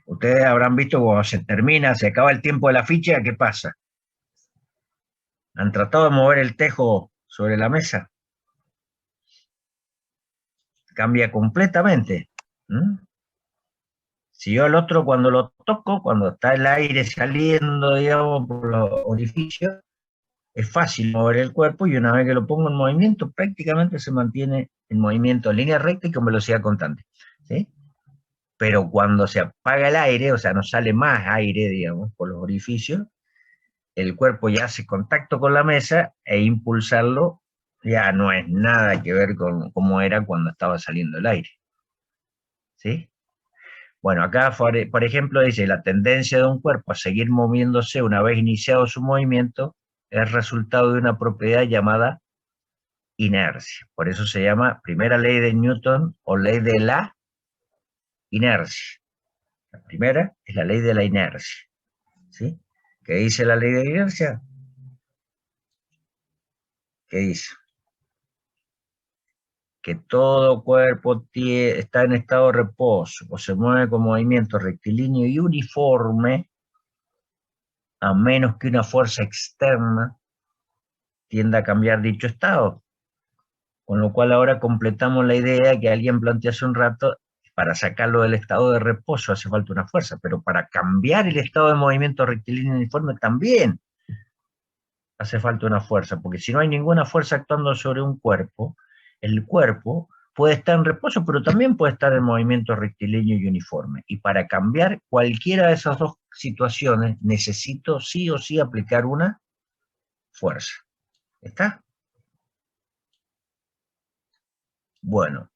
Ustedes habrán visto cuando se termina, se acaba el tiempo de la ficha, ¿qué pasa? ¿Han tratado de mover el tejo sobre la mesa? Cambia completamente. ¿Mm? Si yo al otro cuando lo toco, cuando está el aire saliendo, digamos, por los orificios, es fácil mover el cuerpo y una vez que lo pongo en movimiento, prácticamente se mantiene en movimiento en línea recta y con velocidad constante. ¿Sí? Pero cuando se apaga el aire, o sea, no sale más aire, digamos, por los orificios, el cuerpo ya hace contacto con la mesa e impulsarlo ya no es nada que ver con cómo era cuando estaba saliendo el aire. ¿Sí? Bueno, acá, por ejemplo, dice, la tendencia de un cuerpo a seguir moviéndose una vez iniciado su movimiento es resultado de una propiedad llamada inercia. Por eso se llama primera ley de Newton o ley de la inercia. La primera es la ley de la inercia. ¿Sí? ¿Qué dice la ley de la inercia? ¿Qué dice? Que todo cuerpo está en estado de reposo o se mueve con movimiento rectilíneo y uniforme, a menos que una fuerza externa tienda a cambiar dicho estado. Con lo cual ahora completamos la idea que alguien planteó hace un rato, para sacarlo del estado de reposo hace falta una fuerza, pero para cambiar el estado de movimiento rectilíneo uniforme también hace falta una fuerza, porque si no hay ninguna fuerza actuando sobre un cuerpo, el cuerpo puede estar en reposo, pero también puede estar en movimiento rectilíneo y uniforme. Y para cambiar cualquiera de esas dos situaciones, necesito sí o sí aplicar una fuerza. ¿Está? Bueno,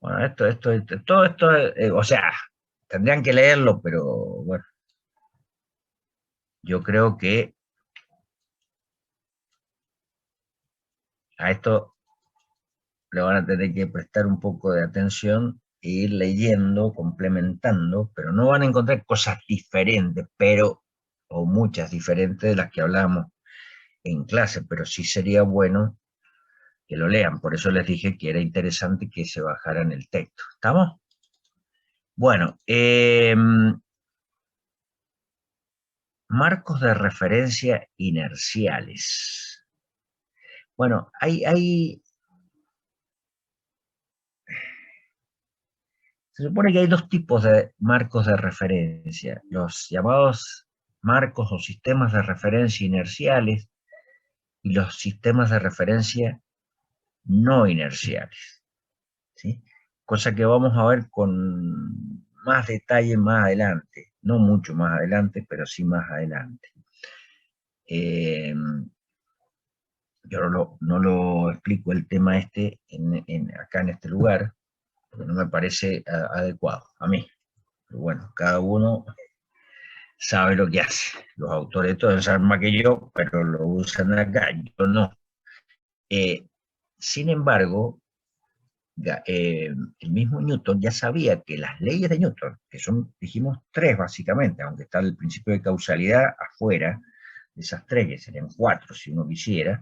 bueno, todo esto, o sea, tendrían que leerlo, pero bueno, yo creo que a esto le van a tener que prestar un poco de atención e ir leyendo, complementando, pero no van a encontrar cosas diferentes, o muchas diferentes de las que hablamos en clase, pero sí sería bueno que lo lean. Por eso les dije que era interesante que se bajaran el texto. ¿Estamos? Bueno, marcos de referencia inerciales. Bueno, se supone que hay dos tipos de marcos de referencia, los llamados marcos o sistemas de referencia inerciales y los sistemas de referencia no inerciales, ¿sí? Cosa que vamos a ver con más detalle más adelante, no mucho más adelante, pero sí más adelante. Yo no lo explico el tema este acá en este lugar, porque no me parece adecuado a mí. Pero bueno, cada uno sabe lo que hace. Los autores todos saben más que yo, pero lo usan acá, yo no. Sin embargo, el mismo Newton ya sabía que las leyes de Newton, que son, dijimos, tres básicamente, aunque está el principio de causalidad afuera de esas tres, que serían cuatro si uno quisiera,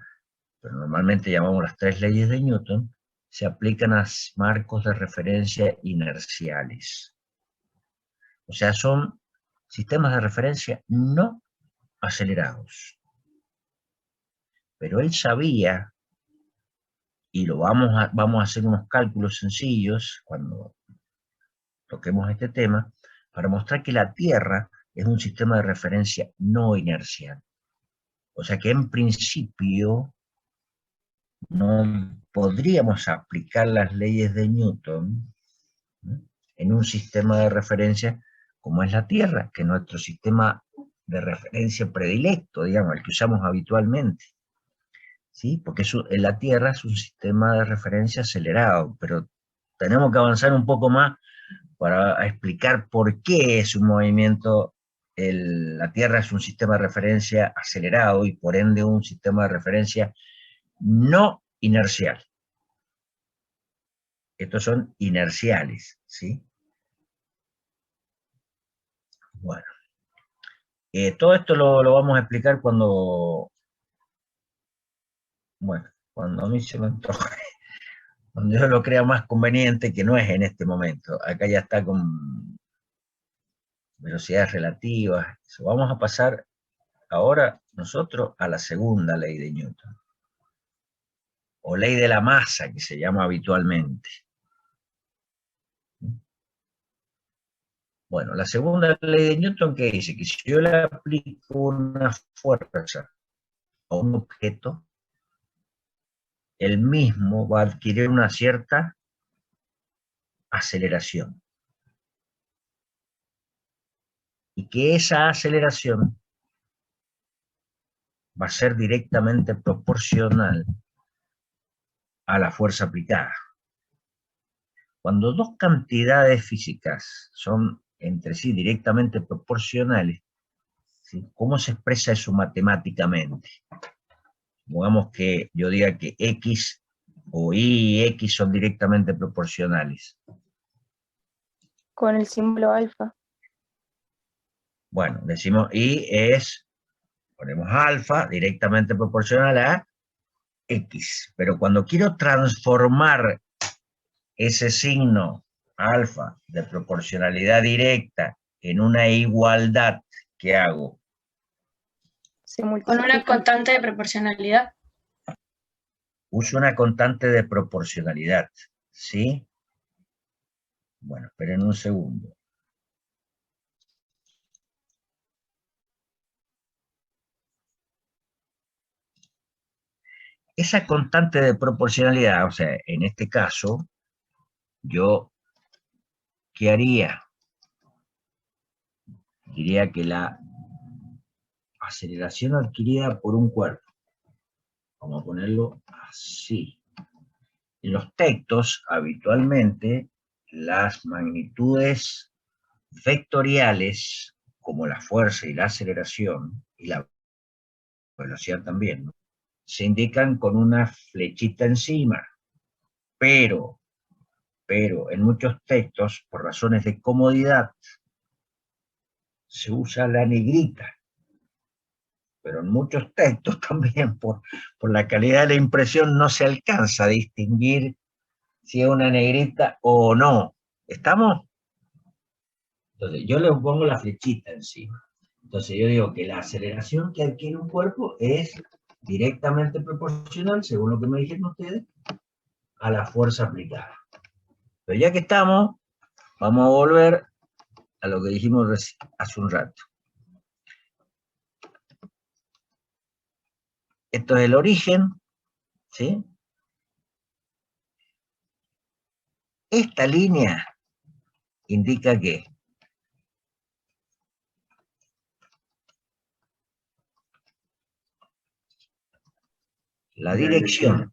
pero normalmente llamamos las tres leyes de Newton, se aplican a marcos de referencia inerciales. O sea, son sistemas de referencia no acelerados. Pero él sabía, y vamos a hacer unos cálculos sencillos cuando toquemos este tema, para mostrar que la Tierra es un sistema de referencia no inercial. O sea que en principio no podríamos aplicar las leyes de Newton, ¿no?, en un sistema de referencia como es la Tierra, que es nuestro sistema de referencia predilecto, digamos, el que usamos habitualmente, ¿sí? Porque la Tierra es un sistema de referencia acelerado, pero tenemos que avanzar un poco más para explicar por qué es un movimiento, la Tierra es un sistema de referencia acelerado y por ende un sistema de referencia no inercial. Estos son inerciales, ¿sí? Bueno, todo esto lo vamos a explicar cuando a mí se me antoje, cuando yo lo crea más conveniente, que no es en este momento. Acá ya está con velocidades relativas. Vamos a pasar ahora nosotros a la segunda ley de Newton, o ley de la masa, que se llama habitualmente. Bueno, la segunda ley de Newton, que dice que si yo le aplico una fuerza a un objeto, el mismo va a adquirir una cierta aceleración. Y que esa aceleración va a ser directamente proporcional a la fuerza aplicada. Cuando dos cantidades físicas son entre sí directamente proporcionales, ¿sí?, ¿cómo se expresa eso matemáticamente? Supongamos que yo diga que X o Y y X son directamente proporcionales. Con el símbolo alfa. Bueno, decimos Y ponemos alfa directamente proporcional a X. Pero cuando quiero transformar ese signo alfa de proporcionalidad directa en una igualdad, ¿qué hago? Con una constante de proporcionalidad. Uso una constante de proporcionalidad, ¿sí? Bueno, esperen un segundo. Esa constante de proporcionalidad, o sea, en este caso, yo, ¿qué haría? Diría que la aceleración adquirida por un cuerpo, vamos a ponerlo así. En los textos, habitualmente, las magnitudes vectoriales, como la fuerza y la aceleración, y la velocidad también, ¿no? Se indican con una flechita encima, pero en muchos textos, por razones de comodidad, se usa la negrita, pero en muchos textos también, por la calidad de la impresión, no se alcanza a distinguir si es una negrita o no. ¿Estamos? Entonces, yo le pongo la flechita encima. Entonces, yo digo que la aceleración que adquiere un cuerpo es directamente proporcional, según lo que me dijeron ustedes, a la fuerza aplicada. Pero ya que estamos, vamos a volver a lo que dijimos hace un rato. Esto es el origen, ¿sí? Esta línea indica que la dirección,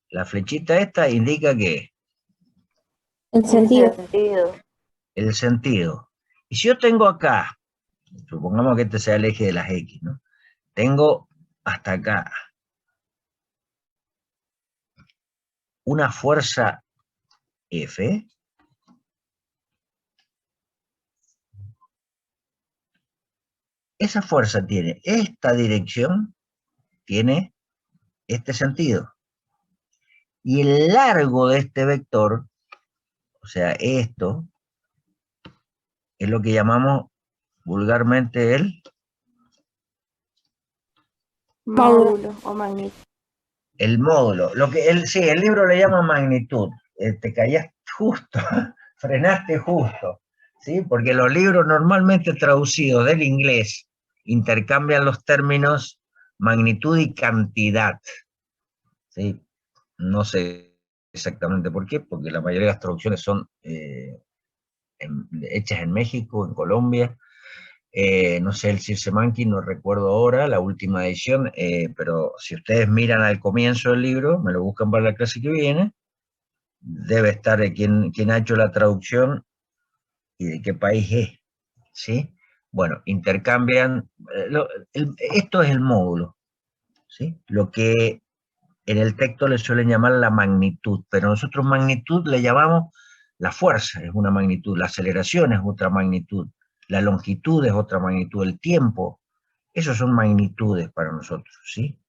la flechita esta indica que El sentido. el sentido. Y si yo tengo acá, supongamos que este sea el eje de las X, ¿no? Tengo hasta acá una fuerza F, esa fuerza tiene esta dirección, tiene este sentido. Y el largo de este vector, o sea, esto, es lo que llamamos vulgarmente el Módulo o magnitud. el módulo. Lo que sí, el libro le llama magnitud. Te caías justo, frenaste justo, ¿sí? Porque los libros normalmente traducidos del inglés intercambian los términos magnitud y cantidad, ¿sí? No sé exactamente por qué, porque la mayoría de las traducciones son hechas en México, en Colombia. No sé el Circe Monkey, no recuerdo ahora la última edición, pero si ustedes miran al comienzo del libro, me lo buscan para la clase que viene, debe estar quién ha hecho la traducción y de qué país es, ¿sí? Bueno, intercambian, esto es el módulo, ¿sí? Lo que en el texto le suelen llamar la magnitud, pero nosotros magnitud le llamamos la fuerza, es una magnitud, la aceleración es otra magnitud, la longitud es otra magnitud, el tiempo, esos son magnitudes para nosotros, ¿sí?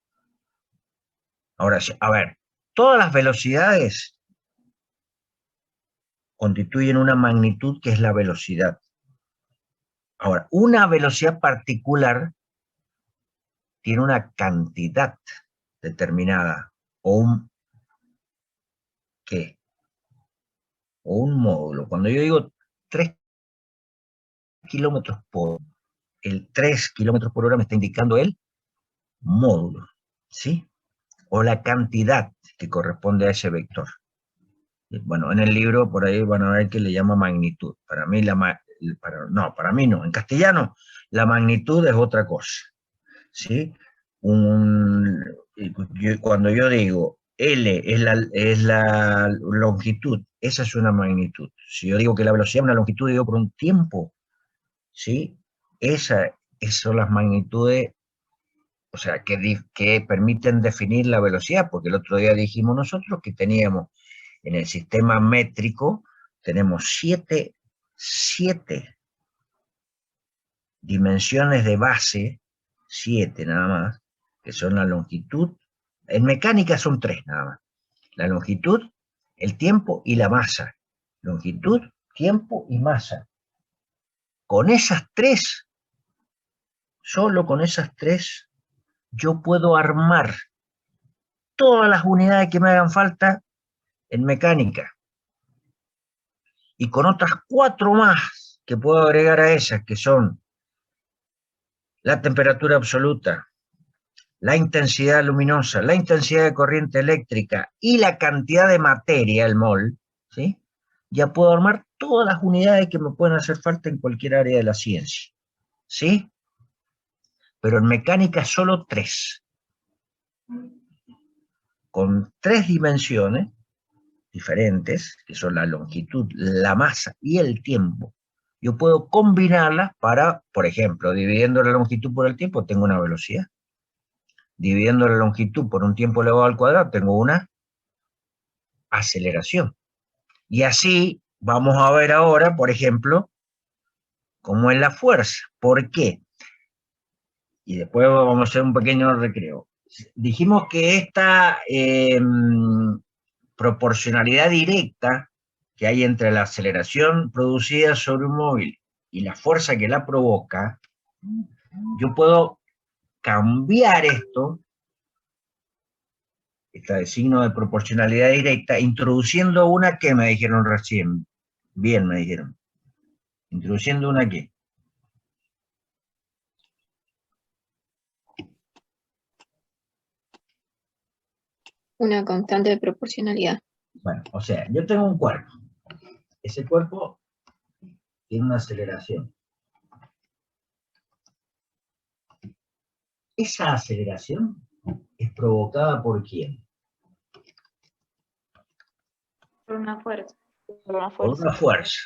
Ahora, a ver, todas las velocidades constituyen una magnitud que es la velocidad. Ahora, una velocidad particular tiene una cantidad determinada, o un, ¿qué? O un módulo. Cuando yo digo 3 kilómetros por el 3 kilómetros por hora me está indicando el módulo, ¿sí? O la cantidad que corresponde a ese vector. Bueno, en el libro por ahí van a ver que le llama magnitud. Para mí para mí no. En castellano la magnitud es otra cosa, ¿sí? Cuando yo digo L es la longitud, esa es una magnitud. Si yo digo que la velocidad es una longitud, digo por un tiempo, ¿sí? Esas son las magnitudes, o sea, que permiten definir la velocidad, porque el otro día dijimos nosotros que teníamos en el sistema métrico, tenemos siete dimensiones de base, 7 nada más, que son la longitud, en mecánica son 3 nada más, la longitud, el tiempo y la masa. Longitud, tiempo y masa. Con esas 3, solo con esas 3, yo puedo armar todas las unidades que me hagan falta en mecánica. Y con otras 4 más que puedo agregar a esas, que son la temperatura absoluta, la intensidad luminosa, la intensidad de corriente eléctrica y la cantidad de materia, el mol, ¿sí? Ya puedo armar todas las unidades que me pueden hacer falta en cualquier área de la ciencia, ¿sí? Pero en mecánica solo 3. Con 3 dimensiones diferentes, que son la longitud, la masa y el tiempo, yo puedo combinarlas para, por ejemplo, dividiendo la longitud por el tiempo, tengo una velocidad. Dividiendo la longitud por un tiempo elevado al cuadrado, tengo una aceleración. Y así vamos a ver ahora, por ejemplo, cómo es la fuerza. ¿Por qué? Y después vamos a hacer un pequeño recreo. Dijimos que esta proporcionalidad directa que hay entre la aceleración producida sobre un móvil y la fuerza que la provoca, yo puedo cambiar esto, de signo de proporcionalidad directa, introduciendo una que me dijeron recién. Bien, me dijeron. Introduciendo una que. Una constante de proporcionalidad. Bueno, o sea, yo tengo un cuerpo. Ese cuerpo tiene una aceleración. Esa aceleración es provocada por ¿quién? Por una fuerza. Por una Por fuerza. una fuerza.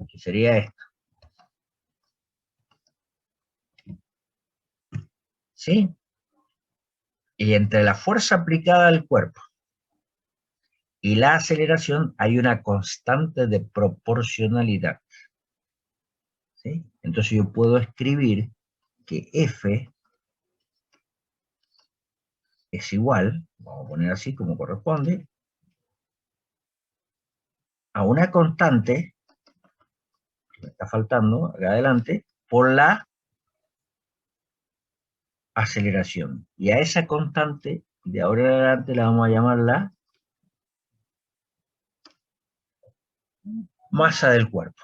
Que sería esto. ¿Sí? Y entre la fuerza aplicada al cuerpo y la aceleración hay una constante de proporcionalidad. ¿Sí? Entonces yo puedo escribir que F es igual, vamos a poner así como corresponde, a una constante, que me está faltando acá adelante, por la aceleración. Y a esa constante, de ahora en adelante, la vamos a llamar la masa del cuerpo.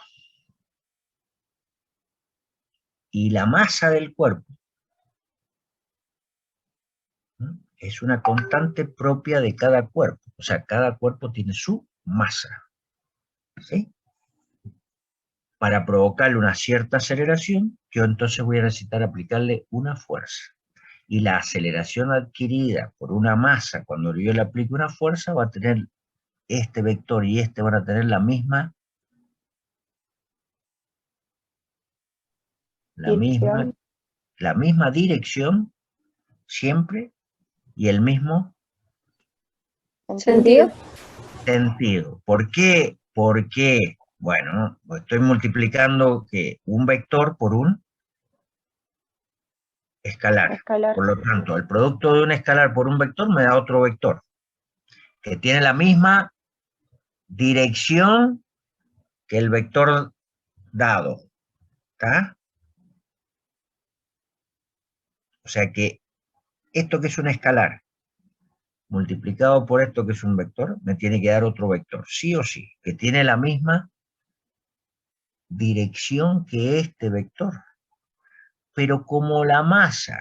Y la masa del cuerpo, ¿no?, es una constante propia de cada cuerpo. O sea, cada cuerpo tiene su masa. ¿Sí? Para provocarle una cierta aceleración, yo entonces voy a necesitar aplicarle una fuerza. Y la aceleración adquirida por una masa, cuando yo le aplique una fuerza, va a tener este vector y este van a tener la misma dirección siempre y el mismo ¿Sentido? sentido. ¿Por qué? Porque, bueno, estoy multiplicando que un vector por un escalar. Escalar. Por lo tanto, el producto de un escalar por un vector me da otro vector que tiene la misma dirección que el vector dado. ¿Está? O sea que esto que es un escalar multiplicado por esto que es un vector, me tiene que dar otro vector, sí o sí, que tiene la misma dirección que este vector. Pero como la masa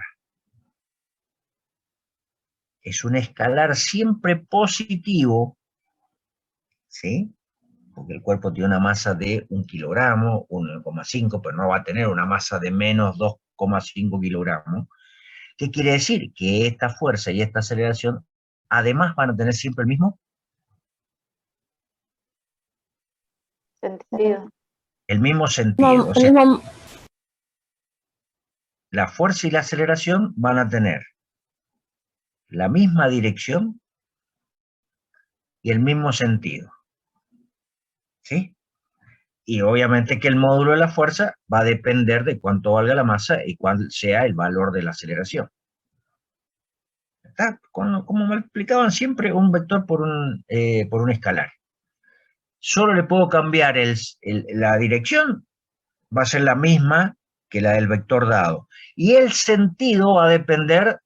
es un escalar siempre positivo, ¿sí? Porque el cuerpo tiene una masa de 1 kilogramo, 1,5, pero no va a tener una masa de menos 2,5 kilogramos. ¿Qué quiere decir? Que esta fuerza y esta aceleración además van a tener siempre el mismo Sentido. sentido. O sea, No, la fuerza y la aceleración van a tener la misma dirección y el mismo sentido. ¿Sí? Y obviamente que el módulo de la fuerza va a depender de cuánto valga la masa y cuál sea el valor de la aceleración. ¿Está? Como me explicaban siempre, un vector por un escalar. Solo le puedo cambiar la dirección, va a ser la misma que la del vector dado. Y el sentido va a depender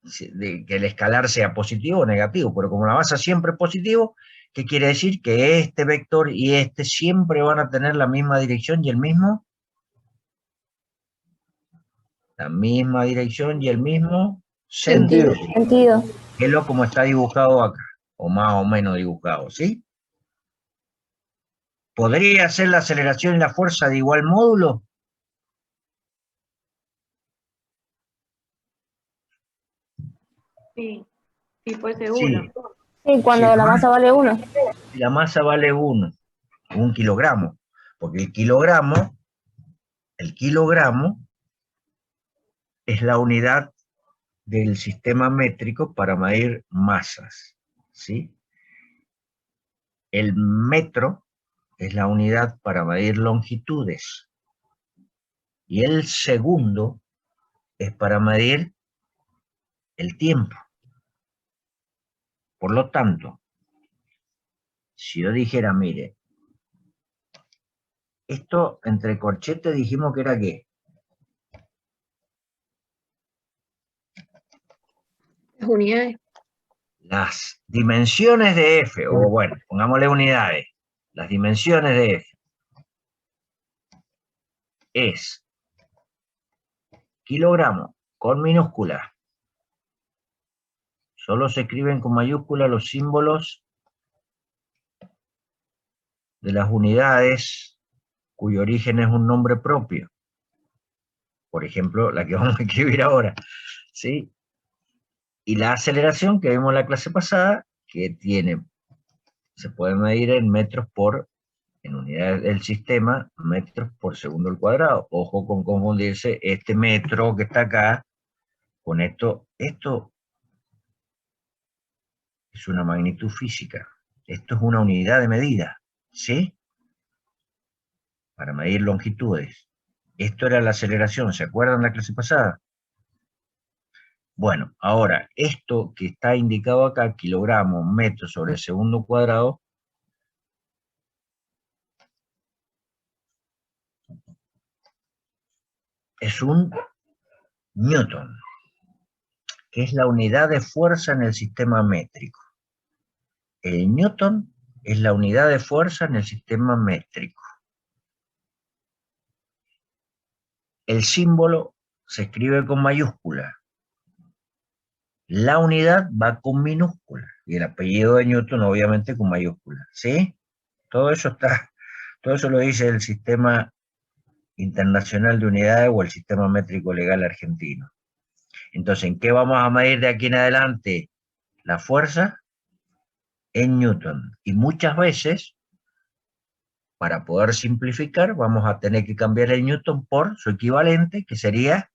de que el escalar sea positivo o negativo, pero como la masa siempre es positivo, ¿qué quiere decir? Que este vector y este siempre van a tener la misma dirección y el mismo sentido, sentido. que es lo como está dibujado acá, o más o menos dibujado, ¿sí? ¿Podría ser la aceleración y la fuerza de igual módulo? Sí, sí, fuese Sí. uno. Y cuando Sí, la masa vale 1. y la masa vale 1 kilogramo, porque el kilogramo es la unidad del sistema métrico para medir masas, ¿sí? El metro es la unidad para medir longitudes y el segundo es para medir el tiempo. Por lo tanto, si yo dijera, mire, esto entre corchetes dijimos que era ¿qué? Las unidades. Las dimensiones de F, o bueno, pongámosle unidades. Las dimensiones de F es kilogramo con minúscula. Solo se escriben con mayúscula los símbolos de las unidades cuyo origen es un nombre propio. Por ejemplo, la que vamos a escribir ahora, ¿sí? Y la aceleración que vimos en la clase pasada, que se puede medir en metros en unidades del sistema, metros por segundo al cuadrado. Ojo con confundirse este metro que está acá con esto. Esto es una magnitud física. Esto es una unidad de medida, ¿sí? Para medir longitudes. Esto era la aceleración, ¿se acuerdan de la clase pasada? Bueno, ahora, esto que está indicado acá, kilogramos, metros sobre segundo cuadrado, es un newton, que es la unidad de fuerza en el sistema métrico. El newton es la unidad de fuerza en el sistema métrico. El símbolo se escribe con mayúscula. La unidad va con minúscula. Y el apellido de Newton, obviamente, con mayúscula. ¿Sí? Todo eso lo dice el Sistema Internacional de Unidades o el Sistema Métrico Legal Argentino. Entonces, ¿en qué vamos a medir de aquí en adelante la fuerza? En Newton. Y muchas veces, para poder simplificar, vamos a tener que cambiar el Newton por su equivalente, que sería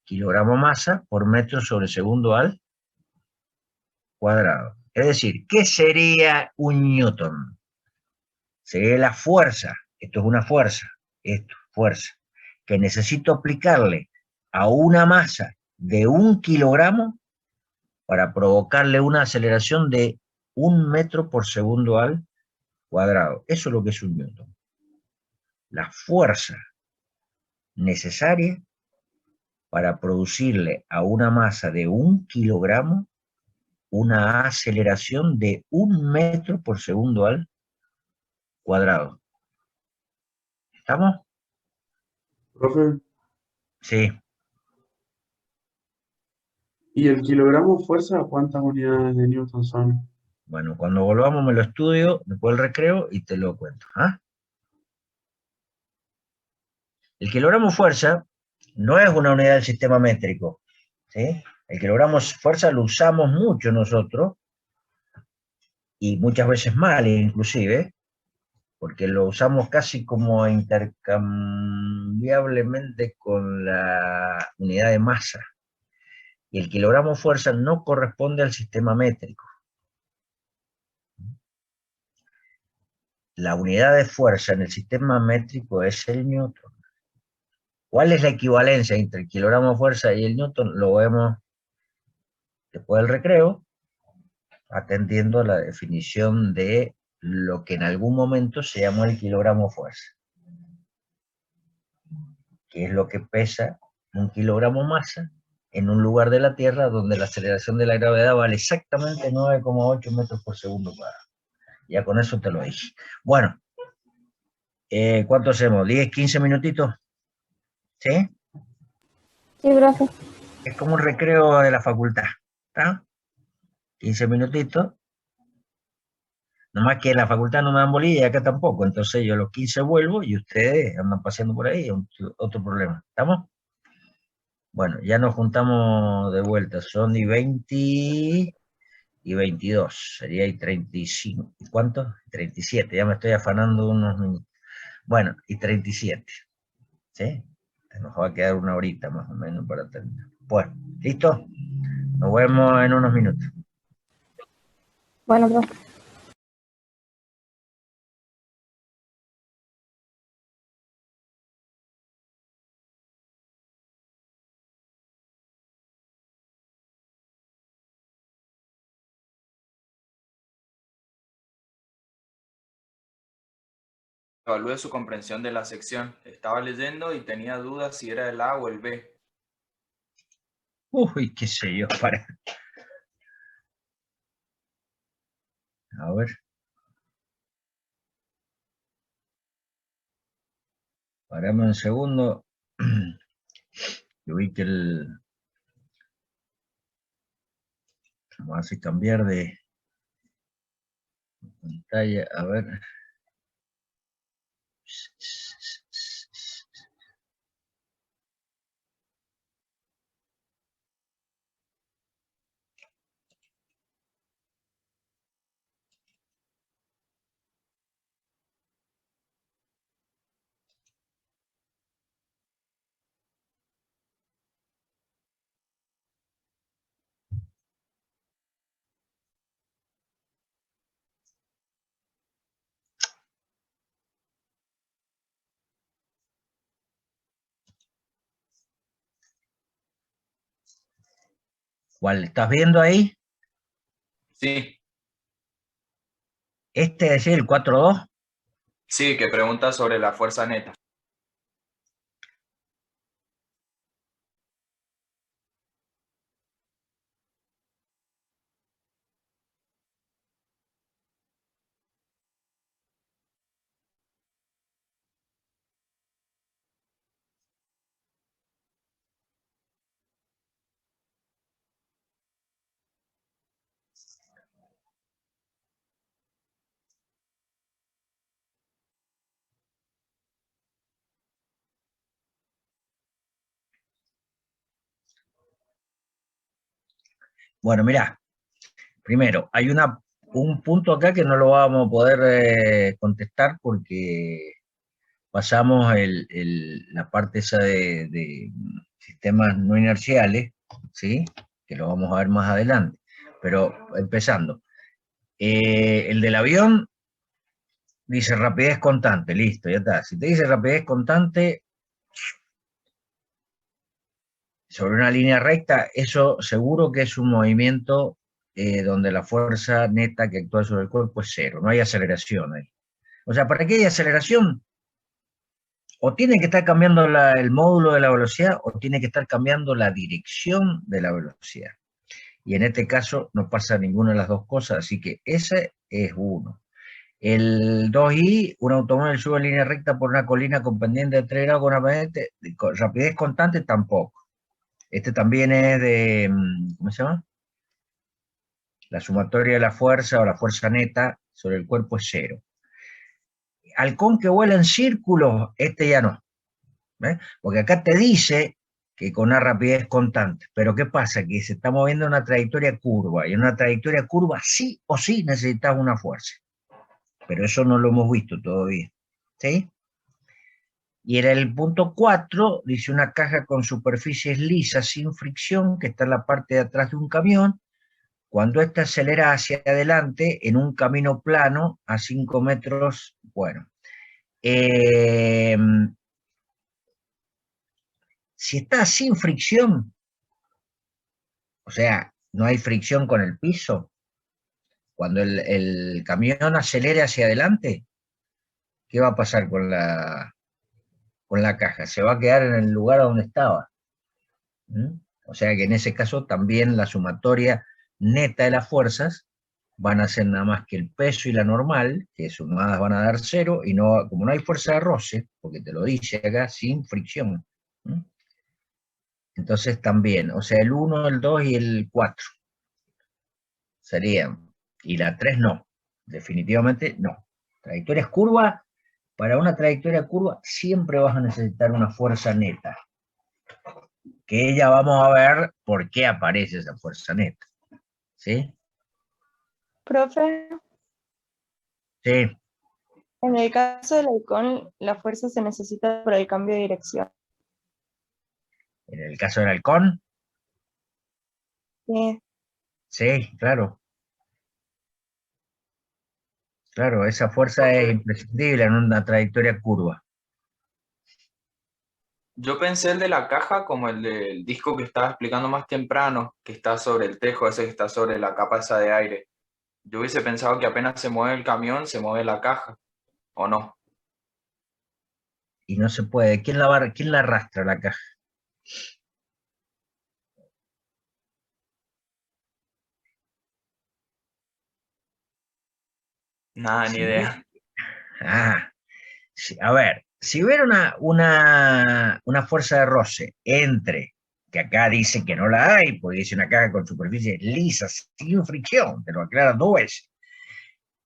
kilogramo masa por metro sobre segundo al cuadrado. Es decir, ¿qué sería un Newton? Sería la fuerza, esto es una fuerza, que necesito aplicarle a una masa de 1 kilogramo para provocarle una aceleración de 1 metro por segundo al cuadrado. Eso es lo que es un Newton. La fuerza necesaria para producirle a una masa de 1 kilogramo una aceleración de 1 metro por segundo al cuadrado. ¿Estamos? Profe, Sí. ¿y el kilogramo fuerza cuántas unidades de Newton son? Bueno, cuando volvamos me lo estudio después del recreo y te lo cuento. ¿Ah? El kilogramo fuerza no es una unidad del sistema métrico. ¿Sí? El kilogramo fuerza lo usamos mucho nosotros, y muchas veces mal inclusive, porque lo usamos casi como intercambiablemente con la unidad de masa. Y el kilogramo fuerza no corresponde al sistema métrico. La unidad de fuerza en el sistema métrico es el newton. ¿Cuál es la equivalencia entre el kilogramo fuerza y el newton? Lo vemos después del recreo, atendiendo a la definición de lo que en algún momento se llamó el kilogramo fuerza, que es lo que pesa 1 kilogramo masa en un lugar de la Tierra donde la aceleración de la gravedad vale exactamente 9,8 metros por segundo cuadrado. Ya con eso te lo dije. Bueno, ¿cuánto hacemos? ¿10, 15 minutitos? ¿Sí? Sí, profe. Es como un recreo de la facultad, ¿está? 15 minutitos. Nomás que en la facultad no me dan bolilla y acá tampoco. Entonces yo a los 15 vuelvo y ustedes andan paseando por ahí, otro problema. ¿Estamos? Bueno, ya nos juntamos de vuelta. Son y 20 y 22, sería y 35, ¿y cuánto? 37, ya me estoy afanando unos minutos. Bueno, y 37, ¿sí? Nos va a quedar una horita más o menos para terminar. Bueno, ¿listo? Nos vemos en unos minutos. Bueno, profe. Evalúe su comprensión de la sección. Estaba leyendo y tenía dudas si era el A o el B. Uy, qué sé yo, para. A ver. Parame un segundo. Yo vi que vamos a hacer cambiar de pantalla. A ver. ¿Cuál estás viendo ahí? Sí, Este es decir, el 4.2. sí, que pregunta sobre la fuerza neta. Bueno, mirá. Primero, hay un punto acá que no lo vamos a poder contestar porque pasamos la parte esa de sistemas no inerciales, ¿sí? Que lo vamos a ver más adelante. Pero empezando, el del avión dice rapidez constante, listo, ya está. Si te dice rapidez constante sobre una línea recta, eso seguro que es un movimiento donde la fuerza neta que actúa sobre el cuerpo es cero, no hay aceleración ahí. O sea, para que haya aceleración, o tiene que estar cambiando el módulo de la velocidad o tiene que estar cambiando la dirección de la velocidad. Y en este caso no pasa ninguna de las dos cosas, así que ese es uno. El 2i, un automóvil sube en línea recta por una colina con pendiente de 3 grados con rapidez constante, tampoco. Este también es de, ¿cómo se llama? La sumatoria de la fuerza o la fuerza neta sobre el cuerpo es cero. Halcón que vuela en círculos, este ya no. Porque acá te dice que con una rapidez constante, pero ¿qué pasa? Que se está moviendo en una trayectoria curva, y en una trayectoria curva sí o sí necesitas una fuerza, pero eso no lo hemos visto todavía, ¿sí? Y en el punto 4 dice una caja con superficies lisas sin fricción que está en la parte de atrás de un camión, cuando ésta acelera hacia adelante en un camino plano a 5 metros, bueno, si está sin fricción, o sea, no hay fricción con el piso, cuando el camión acelere hacia adelante, ¿qué va a pasar con la caja? Se va a quedar en el lugar donde estaba. O sea que en ese caso también la sumatoria neta de las fuerzas van a ser nada más que el peso y la normal, que sumadas van a dar cero, y no, como no hay fuerza de roce, porque te lo dice acá, sin fricción. Entonces también, o sea, el 1, el 2 y el 4 serían, y la 3 no, definitivamente no. Trayectorias curvas, para una trayectoria curva siempre vas a necesitar una fuerza neta, que ya vamos a ver por qué aparece esa fuerza neta, ¿sí? Profe, Sí, en el caso del halcón, la fuerza se necesita por el cambio de dirección. en el caso del halcón, Sí. sí, claro, claro, esa fuerza es imprescindible en una trayectoria curva. Yo pensé el de la caja como el del disco que estaba explicando más temprano, que está sobre el tejo, ese que está sobre la capa esa de aire. Yo hubiese pensado que apenas se mueve el camión, se mueve la caja, ¿o no? Y no se puede. ¿Quién la arrastra la caja? Nada, ni Sí. idea. Ah, sí, a ver, si hubiera una fuerza de roce entre, que acá dice que no la hay, porque dice una caja con superficie lisa, sin fricción, te lo aclara dos veces.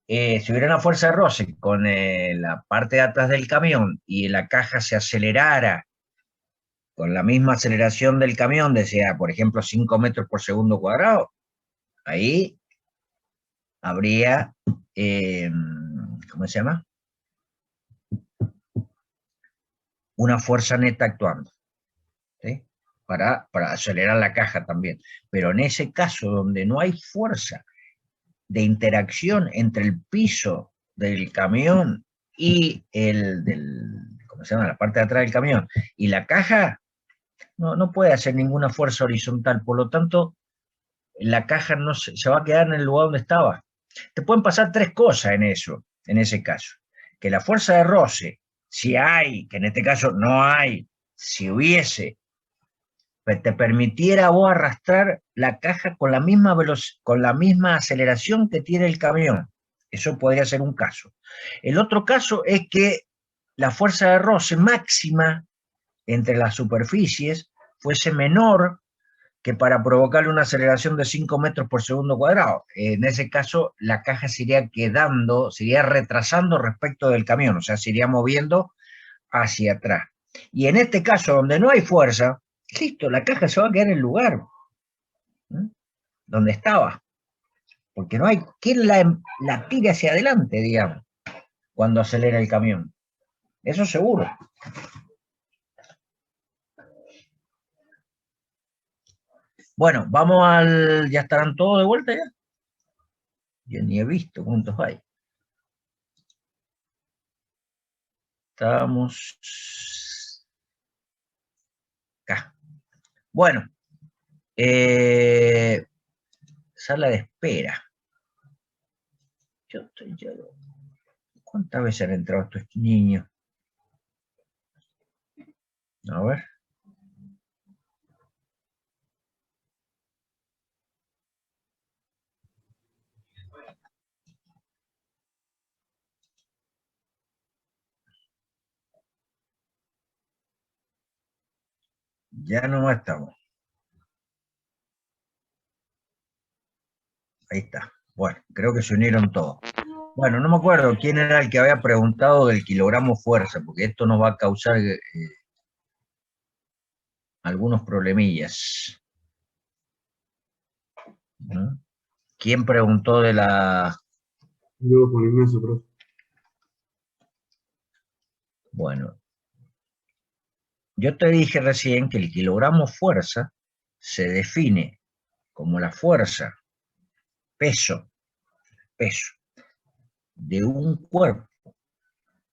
Si hubiera una fuerza de roce con la parte de atrás del camión y la caja se acelerara con la misma aceleración del camión, decía, por ejemplo, 5 metros por segundo cuadrado, ahí habría, ¿cómo se llama? Una fuerza neta actuando, ¿sí? Para acelerar la caja también. Pero en ese caso donde no hay fuerza de interacción entre el piso del camión y ¿cómo se llama? La parte de atrás del camión y la caja, no puede hacer ninguna fuerza horizontal. Por lo tanto, la caja no se va a quedar en el lugar donde estaba. Te pueden pasar tres cosas en eso, en ese caso. Que la fuerza de roce, si hay, que en este caso no hay, si hubiese, te permitiera a vos arrastrar la caja con la misma con la misma aceleración que tiene el camión. Eso podría ser un caso. El otro caso es que la fuerza de roce máxima entre las superficies fuese menor que para provocarle una aceleración de 5 metros por segundo cuadrado. En ese caso, la caja se iría quedando, se iría retrasando respecto del camión, o sea, se iría moviendo hacia atrás. Y en este caso, donde no hay fuerza, listo, la caja se va a quedar en el lugar, ¿eh? Donde estaba, porque no hay quien la tire hacia adelante, digamos, cuando acelera el camión. Eso seguro. Bueno, vamos al... ¿Ya estarán todos de vuelta ya? Yo ni he visto cuántos hay. Estamos acá. Bueno, sala de espera. Yo estoy ya... ¿Cuántas veces han entrado estos niños? A ver. Ya no estamos. Ahí está. Bueno, creo que se unieron todos. Bueno, no me acuerdo quién era el que había preguntado del kilogramo fuerza, porque esto nos va a causar algunos problemillas. ¿No? ¿Quién preguntó de la...? Yo por inmenso, profe. Bueno, yo te dije recién que el kilogramo fuerza se define como la fuerza, peso de un cuerpo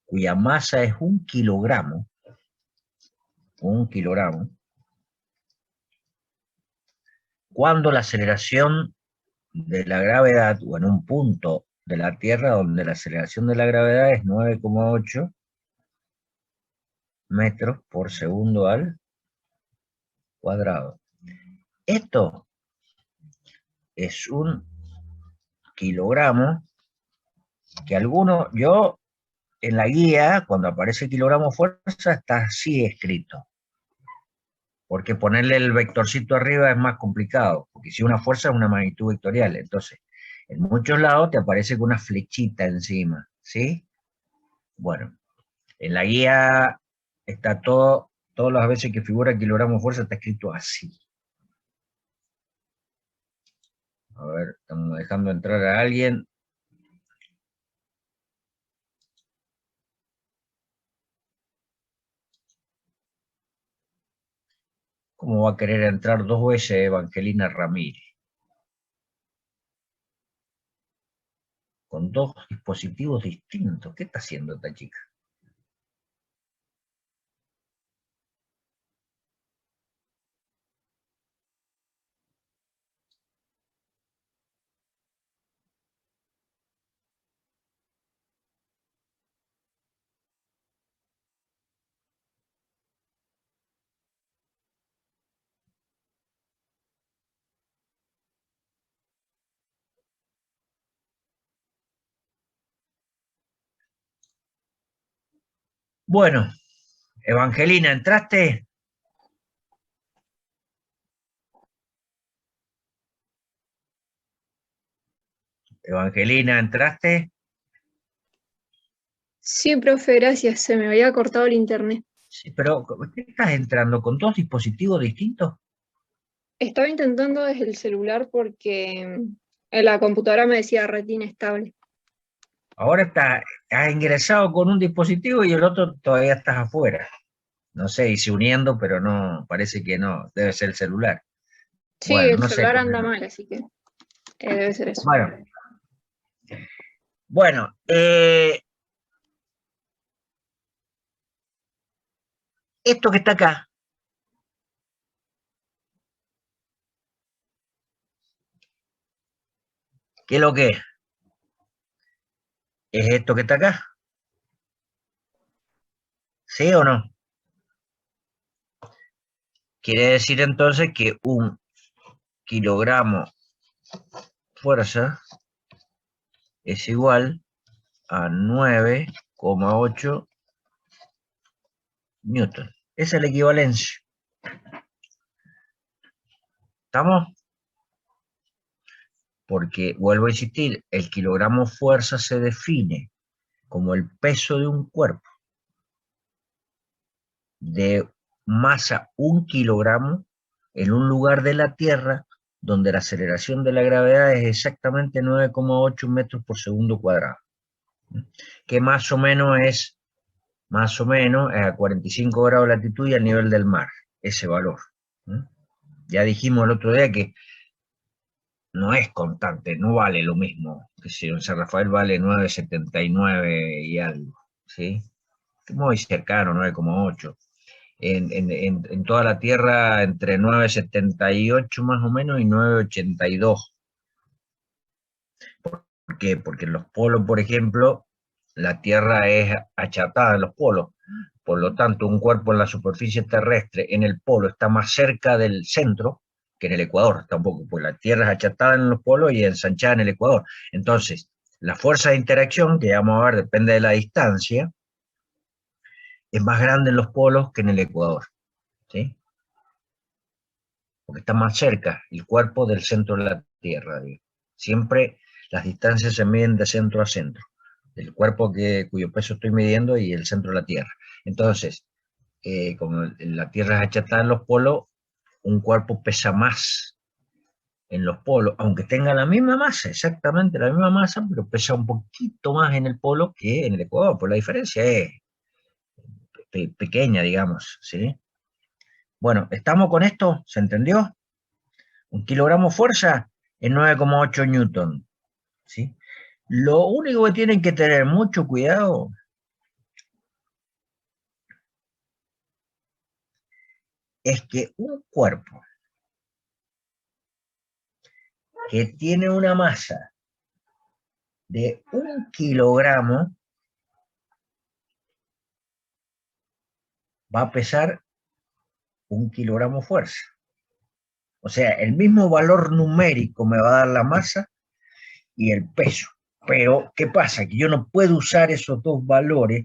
cuya masa es 1 kilogramo, cuando la aceleración de la gravedad, o en un punto de la Tierra donde la aceleración de la gravedad es 9,8 metros por segundo al cuadrado. Esto es un kilogramo que yo en la guía, cuando aparece kilogramo fuerza, está así escrito. Porque ponerle el vectorcito arriba es más complicado, porque si una fuerza es una magnitud vectorial, entonces en muchos lados te aparece con una flechita encima, ¿sí? Bueno, en la guía está todas las veces que figura kilogramo fuerza está escrito así. A ver, estamos dejando entrar a alguien. ¿Cómo va a querer entrar 2 veces Evangelina Ramírez? Con 2 dispositivos distintos. ¿Qué está haciendo esta chica? Bueno, Evangelina, ¿entraste? Evangelina, ¿entraste? Sí, profe, gracias. Se me había cortado el internet. Sí, pero ¿qué estás entrando? ¿Con 2 dispositivos distintos? Estaba intentando desde el celular porque en la computadora me decía red inestable. Ahora has ingresado con un dispositivo y el otro todavía estás afuera. No sé, hice uniendo, pero no, parece que no, debe ser el celular. Sí, Bueno, el no sé. celular anda mal, así que debe ser eso. Bueno, esto que está acá, ¿qué es lo que es? ¿Es esto que está acá? ¿Sí o no? Quiere decir entonces que un kilogramo fuerza es igual a 9,8 newton. Esa es la equivalencia. ¿Estamos? Porque, vuelvo a insistir, el kilogramo fuerza se define como el peso de un cuerpo de masa 1 kilogramo en un lugar de la Tierra donde la aceleración de la gravedad es exactamente 9,8 metros por segundo cuadrado, que más o menos es a 45 grados de latitud y al nivel del mar, ese valor. Ya dijimos el otro día que no es constante, no vale lo mismo, que si en San Rafael vale 9,79 y algo, ¿sí? Muy cercano, 9,8. En toda la Tierra entre 9,78 más o menos y 9,82. ¿Por qué? Porque en los polos, por ejemplo, la Tierra es achatada en los polos. Por lo tanto, un cuerpo en la superficie terrestre en el polo está más cerca del centro que en el ecuador, tampoco, pues la Tierra es achatada en los polos y ensanchada en el ecuador. Entonces, la fuerza de interacción, que vamos a ver, depende de la distancia, es más grande en los polos que en el ecuador, ¿sí? Porque está más cerca el cuerpo del centro de la Tierra. Digo. Siempre las distancias se miden de centro a centro, del cuerpo cuyo peso estoy midiendo y el centro de la Tierra. Entonces, como la Tierra es achatada en los polos, un cuerpo pesa más en los polos, aunque tenga la misma masa, exactamente la misma masa, pero pesa un poquito más en el polo que en el ecuador, pues la diferencia es pequeña, digamos, ¿sí? Bueno, ¿estamos con esto? ¿Se entendió? Un kilogramo fuerza es 9,8 newton, ¿sí? Lo único que tienen que tener mucho cuidado es que un cuerpo que tiene una masa de 1 kilogramo va a pesar 1 kilogramo fuerza. O sea, el mismo valor numérico me va a dar la masa y el peso. Pero, ¿qué pasa? Que yo no puedo usar esos dos valores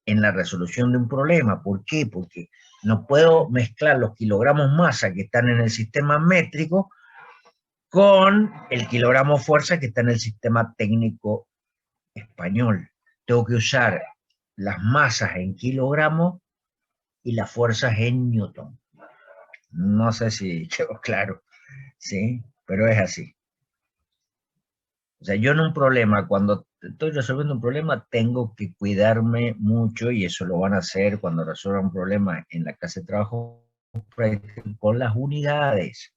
en la resolución de un problema. ¿Por qué? Porque no puedo mezclar los kilogramos masa que están en el sistema métrico con el kilogramo fuerza que está en el sistema técnico español. Tengo que usar las masas en kilogramos y las fuerzas en newton. No sé si quedó claro, ¿sí? Pero es así. O sea, yo en un problema, cuando estoy resolviendo un problema, tengo que cuidarme mucho, y eso lo van a hacer cuando resuelvan un problema en la clase de trabajo práctico con las unidades.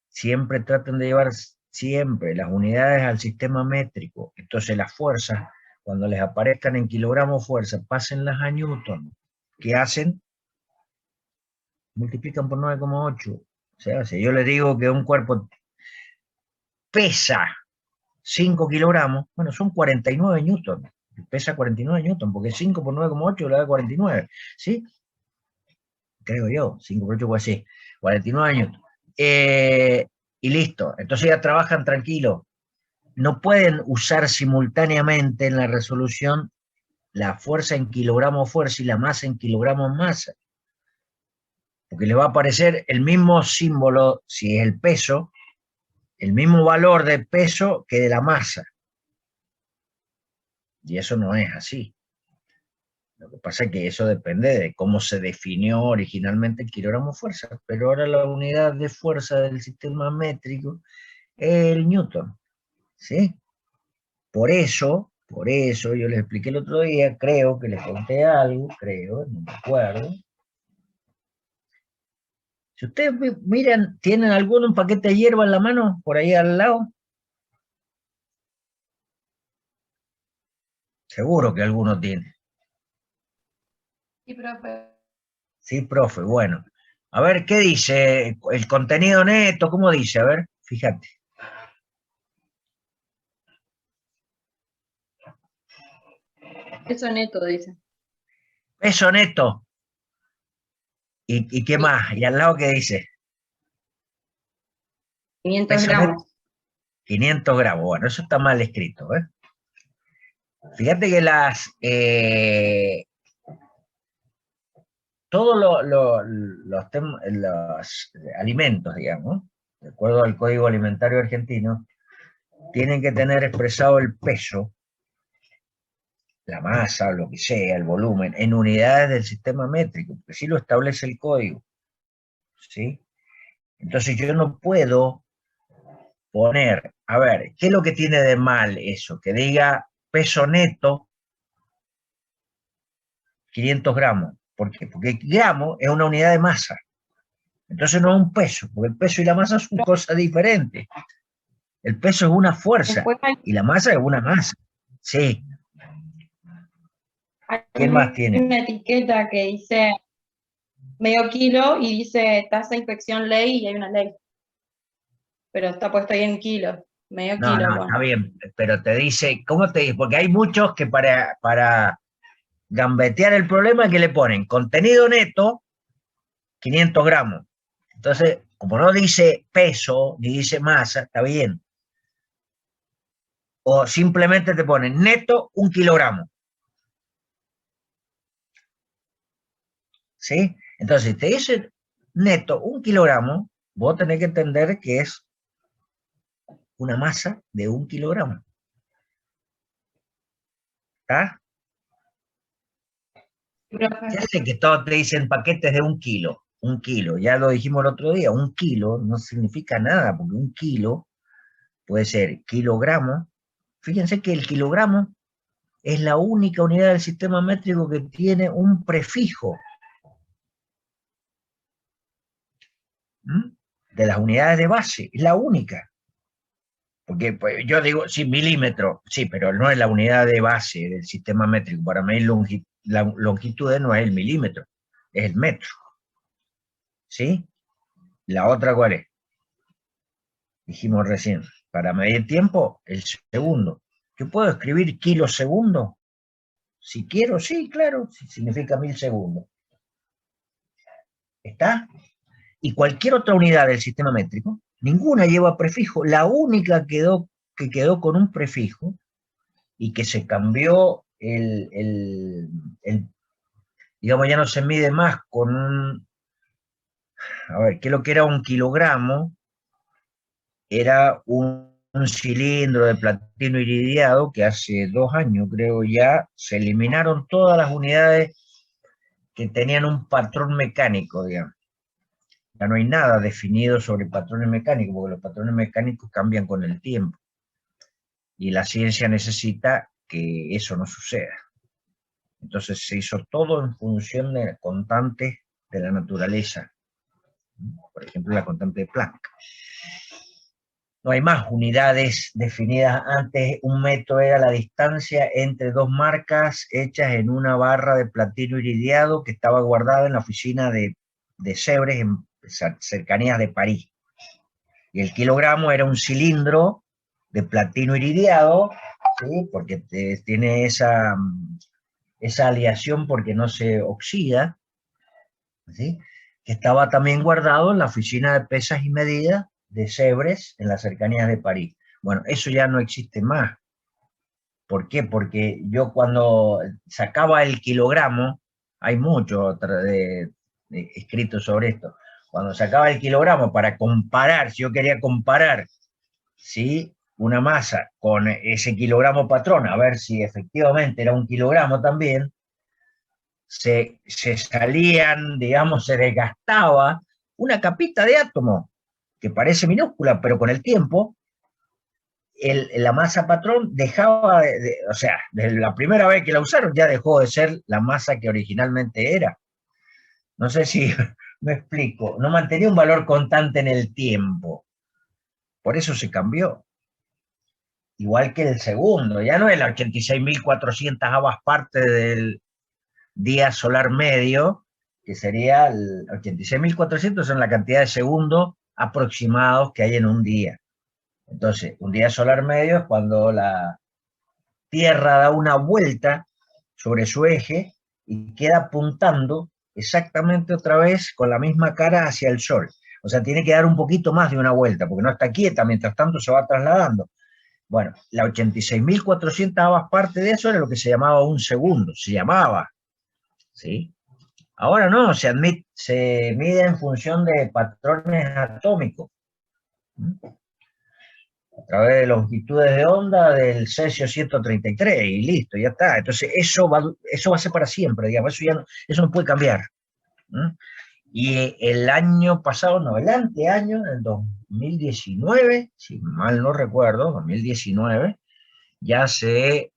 Siempre traten de llevar siempre las unidades al sistema métrico. Entonces las fuerzas, cuando les aparezcan en kilogramos fuerza, pásenlas a Newton. ¿Qué hacen? Multiplican por 9,8. O sea, si yo les digo que un cuerpo pesa 5 kilogramos, bueno, son 49 newton. Pesa 49 newton, porque 5 por 9,8 le da 49, ¿sí? Creo yo, 5 por 8 así, 49 newton. Y listo, entonces ya trabajan tranquilo. No pueden usar simultáneamente en la resolución la fuerza en kilogramos fuerza y la masa en kilogramos masa, porque les va a aparecer el mismo símbolo, si es el peso, el mismo valor de peso que de la masa. Y eso no es así. Lo que pasa es que eso depende de cómo se definió originalmente el kilogramo fuerza, pero ahora la unidad de fuerza del sistema métrico es el newton, ¿sí? Por eso yo les expliqué el otro día, creo que les conté algo, creo, no me acuerdo. Si ustedes miran, ¿tienen alguno un paquete de hierba en la mano, por ahí al lado? Seguro que alguno tiene. Sí, profe. Sí, profe, bueno. A ver, ¿qué dice? El contenido neto, ¿cómo dice? A ver, fíjate. Eso neto, dice. Peso neto. ¿Y qué más? ¿Y al lado qué dice? 500 Peso neto, gramos. 500 gramos. Bueno, eso está mal escrito, ¿eh? Fíjate que todos los alimentos, digamos, de acuerdo al Código Alimentario Argentino, tienen que tener expresado el peso, la masa, lo que sea, el volumen, en unidades del sistema métrico, porque sí lo establece el código, ¿sí? Entonces yo no puedo poner, a ver, ¿qué es lo que tiene de mal eso? Que diga peso neto 500 gramos. ¿Por qué? Porque el gramo es una unidad de masa. Entonces no es un peso, porque el peso y la masa son cosas diferentes. El peso es una fuerza Después y la masa es una masa. Sí. hay ¿Quién más tiene? una etiqueta que dice medio kilo y dice tasa de infección ley y hay una ley. Pero está puesto ahí en kilos. Medio No, kilo, no, bueno. está bien, pero te dice, ¿cómo te dice? Porque hay muchos que para gambetear el problema que le ponen contenido neto 500 gramos. Entonces, como no dice peso ni dice masa, está bien. O simplemente te ponen neto 1 kilogramo. ¿Sí? Entonces, si te dice neto 1 kilogramo, vos tenés que entender que es una masa de 1 kilogramo. ¿Está? Ya sé que todos te dicen paquetes de 1 kilo. 1 kilo, ya lo dijimos el otro día, 1 kilo no significa nada, porque 1 kilo puede ser kilogramo. Fíjense que el kilogramo es la única unidad del sistema métrico que tiene un prefijo. De las unidades de base, es la única. Porque pues, yo digo, sí, milímetro, sí, pero no es la unidad de base del sistema métrico. Para mí la longitud no es el milímetro, es el metro. ¿Sí? La otra, ¿cuál es? Dijimos recién, para medir tiempo, el segundo. ¿Yo puedo escribir kilosegundo? Si quiero, sí, claro, si significa 1000 segundos. ¿Está? Y cualquier otra unidad del sistema métrico, ninguna lleva prefijo. La única que quedó con un prefijo y que se cambió digamos, ya no se mide más con a ver, ¿qué es lo que era 1 kilogramo? Era un cilindro de platino iridiado que hace 2 años, creo ya, se eliminaron todas las unidades que tenían un patrón mecánico, digamos. Ya no hay nada definido sobre patrones mecánicos, porque los patrones mecánicos cambian con el tiempo. Y la ciencia necesita que eso no suceda. Entonces se hizo todo en función de constantes de la naturaleza. Por ejemplo, la constante de Planck. No hay más unidades definidas. Antes un metro era la distancia entre dos marcas hechas en una barra de platino iridiado que estaba guardada en la oficina de Sèvres en cercanías de París. Y el kilogramo era un cilindro de platino iridiado, ¿sí? Porque tiene esa aleación porque no se oxida, ¿sí? Que estaba también guardado en la oficina de pesas y medidas de Sèvres en las cercanías de París. Bueno, eso ya no existe más. ¿Por qué? Porque yo cuando sacaba el kilogramo, hay mucho escrito sobre esto, cuando sacaba el kilogramo para comparar, si yo quería comparar, ¿sí?, una masa con ese kilogramo patrón, a ver si efectivamente era un kilogramo también, se salían, digamos, se desgastaba una capita de átomo, que parece minúscula, pero con el tiempo, la masa patrón dejaba, o sea, desde la primera vez que la usaron ya dejó de ser la masa que originalmente era. No sé si me explico, no mantenía un valor constante en el tiempo, por eso se cambió. Igual que el segundo, ya no es la 86.400 avas parte del día solar medio, que sería el 86.400 son la cantidad de segundos aproximados que hay en un día. Entonces, un día solar medio es cuando la Tierra da una vuelta sobre su eje y queda apuntando exactamente otra vez con la misma cara hacia el Sol. O sea, tiene que dar un poquito más de una vuelta, porque no está quieta, mientras tanto se va trasladando. Bueno, la 86.400 parte de eso era lo que se llamaba un segundo, se llamaba, ¿sí? Ahora no, se mide en función de patrones atómicos, a través de longitudes de onda del cesio 133 y listo, ya está. Entonces eso va a ser para siempre, digamos, eso no puede cambiar. Y el año pasado, no, el anteaño, en el 2019, si mal no recuerdo, 2019, ya se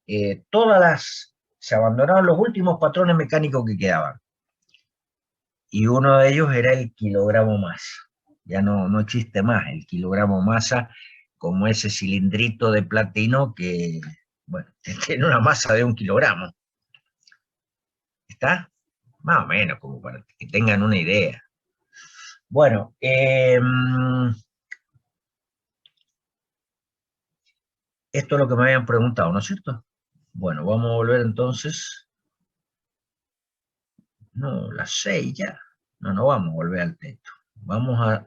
abandonaron los últimos patrones mecánicos que quedaban. Y uno de ellos era el kilogramo masa. Ya no existe más el kilogramo masa como ese cilindrito de platino que, bueno, tiene una masa de 1 kilogramo. ¿Está? Más o menos, como para que tengan una idea. Bueno, esto es lo que me habían preguntado, ¿no es cierto? Bueno, vamos a volver entonces. No, las 6 ya. No vamos a volver al texto. Vamos a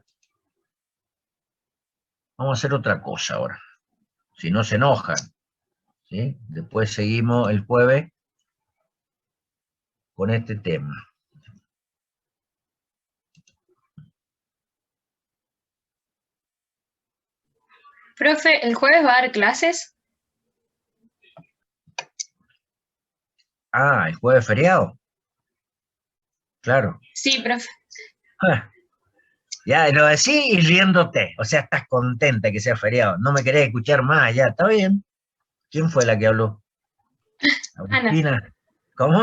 hacer otra cosa ahora. Si no se enojan, ¿sí? Después seguimos el jueves con este tema. Profe, ¿el jueves va a dar clases? Ah, el jueves feriado. Claro. Sí, profe. Ah, ya, lo decís y riéndote. O sea, estás contenta que sea feriado. No me querés escuchar más, ya, está bien. ¿Quién fue la que habló? Agustina. ¿Cómo?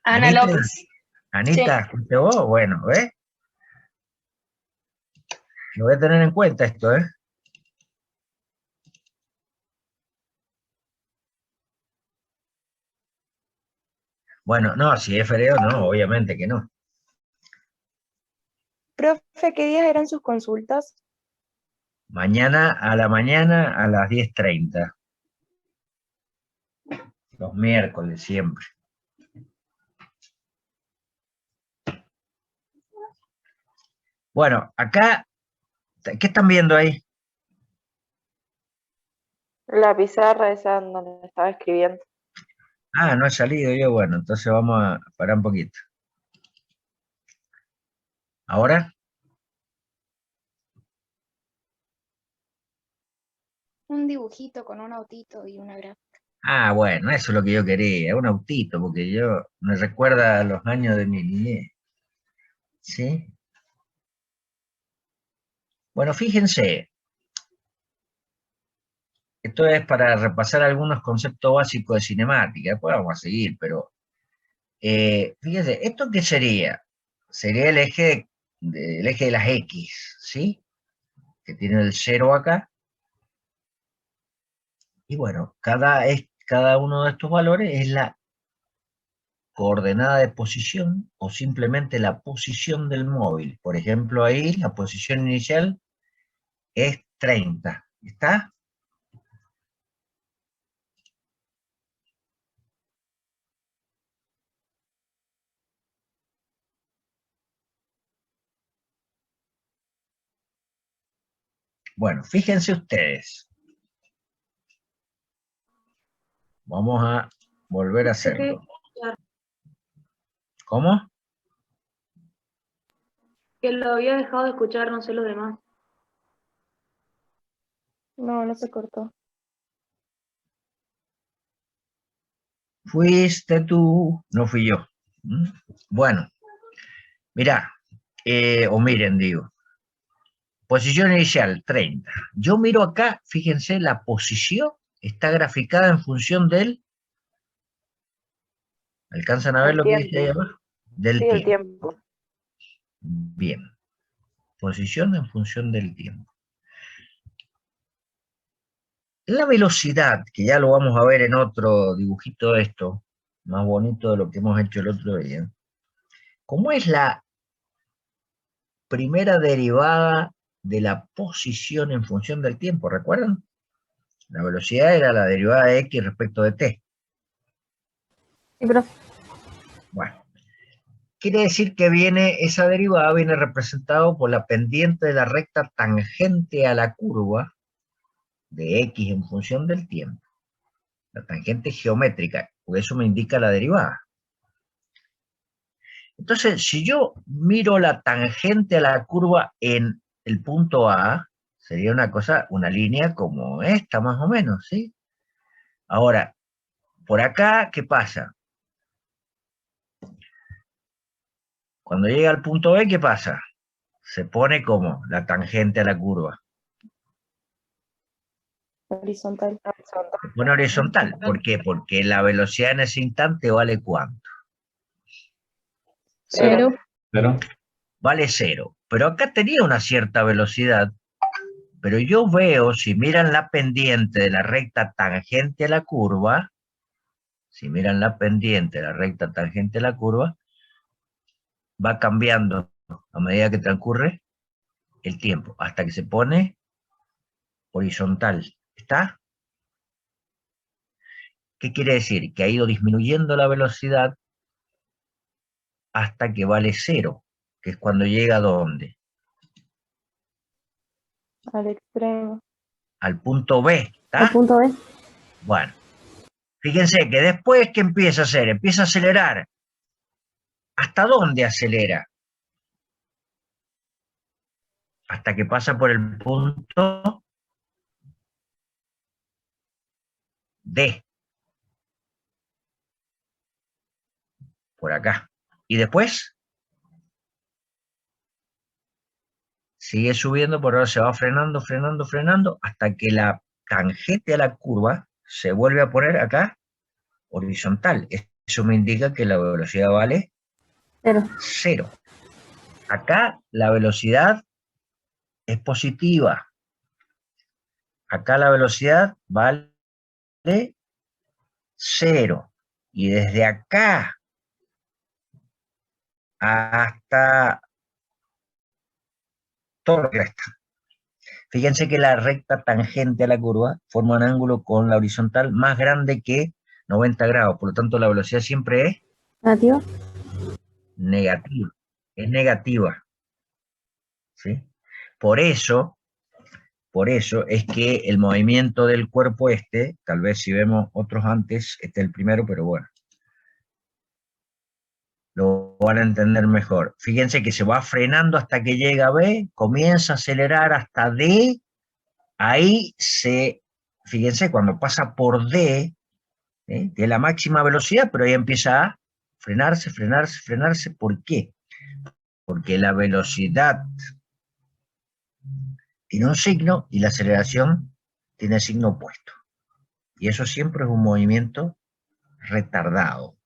Ana Anita. López. Anita, ¿escuchaste vos? Bueno, ¿ves? Lo voy a tener en cuenta esto, ¿eh? Bueno, no, si es feriado, no, obviamente que no. Profe, ¿qué días eran sus consultas? Mañana a la mañana a las 10:30. Los miércoles siempre. Bueno, acá, ¿qué están viendo ahí? La pizarra esa donde estaba escribiendo. Ah, no he salido yo, bueno, entonces vamos a parar un poquito. ¿Ahora? Un dibujito con un autito y una gráfica. Ah, bueno, eso es lo que yo quería, un autito, porque yo me recuerda a los años de mi niñez. ¿Sí? Bueno, fíjense, esto es para repasar algunos conceptos básicos de cinemática, después vamos a seguir, pero fíjense, ¿esto qué sería? Sería el eje de las X, ¿sí? Que tiene el 0 acá. Y bueno, cada uno de estos valores es la coordenada de posición o simplemente la posición del móvil. Por ejemplo, ahí la posición inicial es 30. ¿Está? Bueno, fíjense ustedes. Vamos a volver a hacerlo. ¿Cómo? Que lo había dejado de escuchar, no sé los demás. No, no se cortó. Fuiste tú, no fui yo. ¿Mm? Bueno, mirá, o miren, digo. Posición inicial, 30. Yo miro acá, fíjense, la posición está graficada en función del... ¿Alcanzan a ver El lo que dice ahí tiempo. abajo? Del Sí, el tiempo. tiempo. Bien. Posición en función del tiempo. La velocidad, que ya lo vamos a ver en otro dibujito de esto, más bonito de lo que hemos hecho el otro día. ¿Cómo es la primera derivada de la posición en función del tiempo? ¿Recuerdan? La velocidad era la derivada de x respecto de t. Sí, profe. Bueno, quiere decir que esa derivada viene representado por la pendiente de la recta tangente a la curva de x en función del tiempo. La tangente geométrica, porque eso me indica la derivada. Entonces, si yo miro la tangente a la curva en el punto A, sería una línea como esta más o menos, ¿sí? Ahora, por acá, ¿qué pasa? Cuando llega al punto B, ¿qué pasa? Se pone como la tangente a la curva. Horizontal. Se pone horizontal. ¿Por qué? Porque la velocidad en ese instante vale ¿cuánto? Cero. Vale 0. Pero acá tenía una cierta velocidad. Pero yo veo, si miran la pendiente de la recta tangente a la curva, si miran la pendiente de la recta tangente a la curva, va cambiando a medida que transcurre el tiempo, hasta que se pone horizontal. ¿Está? ¿Qué quiere decir? Que ha ido disminuyendo la velocidad hasta que vale 0, que es cuando llega a ¿dónde? Al extremo. Al punto B. ¿Está? Al punto B. Bueno, fíjense que después, ¿qué empieza a hacer? Empieza a acelerar. ¿Hasta dónde acelera? Hasta que pasa por el punto D. Por acá. Y después sigue subiendo, por ahora se va frenando, frenando, frenando, hasta que la tangente a la curva se vuelve a poner acá horizontal. Eso me indica que la velocidad vale Cero. 0. Acá la velocidad es positiva. Acá la velocidad vale 0. Y desde acá hasta todo lo que resta. Fíjense que la recta tangente a la curva forma un ángulo con la horizontal más grande que 90 grados. Por lo tanto, la velocidad siempre es Negativo. negativa. Es negativa. ¿Sí? Por eso es que el movimiento del cuerpo tal vez si vemos otros antes, este es el primero, pero bueno, lo van a entender mejor. Fíjense que se va frenando hasta que llega a B, comienza a acelerar hasta D, ahí fíjense, cuando pasa por D, tiene la máxima velocidad, pero ahí empieza a frenarse, frenarse, frenarse. ¿Por qué? Porque la velocidad tiene un signo y la aceleración tiene signo opuesto. Y eso siempre es un movimiento retardado.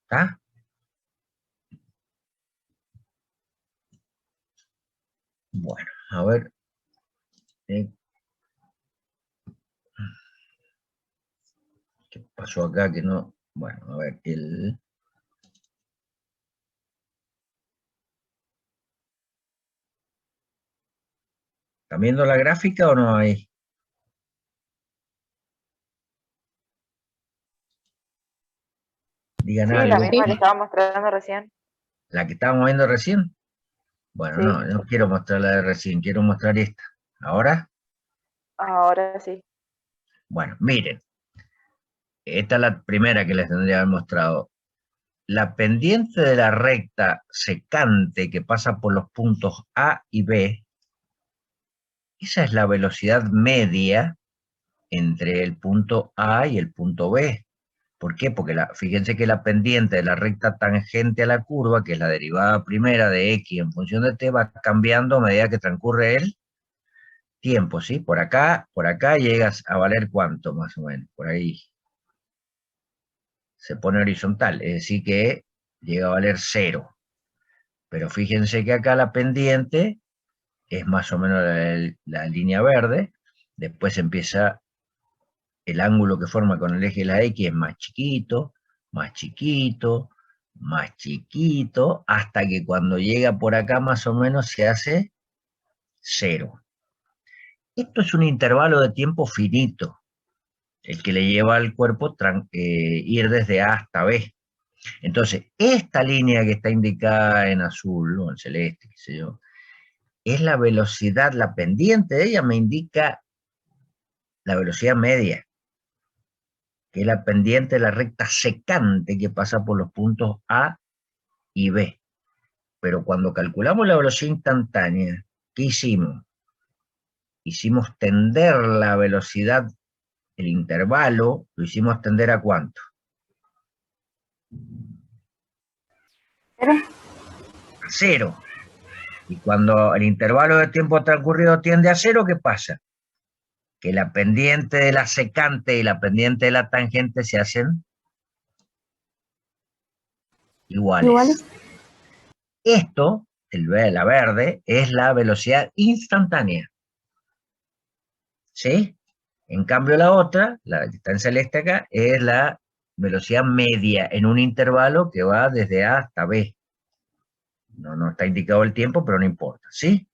¿Está? Bueno, a ver. ¿Qué pasó acá que no? Bueno, a ver, ¿están viendo la gráfica o no ahí? Digan Sí, algo. la misma que estaba mostrando recién. ¿La que estábamos viendo recién? Bueno, Sí. no quiero mostrar la de recién, quiero mostrar esta. ¿Ahora? Ahora sí. Bueno, miren. Esta es la primera que les tendría que haber mostrado. La pendiente de la recta secante que pasa por los puntos A y B, esa es la velocidad media entre el punto A y el punto B. ¿Por qué? Porque fíjense que la pendiente de la recta tangente a la curva, que es la derivada primera de X en función de T, va cambiando a medida que transcurre el tiempo, ¿sí? Por acá llegas a valer ¿cuánto más o menos? Por ahí se pone horizontal, es decir que llega a valer 0. Pero fíjense que acá la pendiente es más o menos la línea verde, después empieza el ángulo que forma con el eje de la X es más chiquito, más chiquito, más chiquito, hasta que cuando llega por acá más o menos se hace 0. Esto es un intervalo de tiempo finito, el que le lleva al cuerpo ir desde A hasta B. Entonces, esta línea que está indicada en azul o en celeste, qué sé yo, es la velocidad, la pendiente de ella me indica la velocidad media, que es la pendiente de la recta secante que pasa por los puntos A y B. Pero cuando calculamos la velocidad instantánea, ¿qué hicimos? Hicimos tender la velocidad, el intervalo, lo hicimos tender ¿a cuánto? A 0. Y cuando el intervalo de tiempo transcurrido tiende a 0, ¿qué pasa? Que la pendiente de la secante y la pendiente de la tangente se hacen iguales. Esto, la verde, es la velocidad instantánea. ¿Sí? En cambio la otra, la que está en celeste acá, es la velocidad media en un intervalo que va desde A hasta B. No está indicado el tiempo, pero no importa, ¿sí?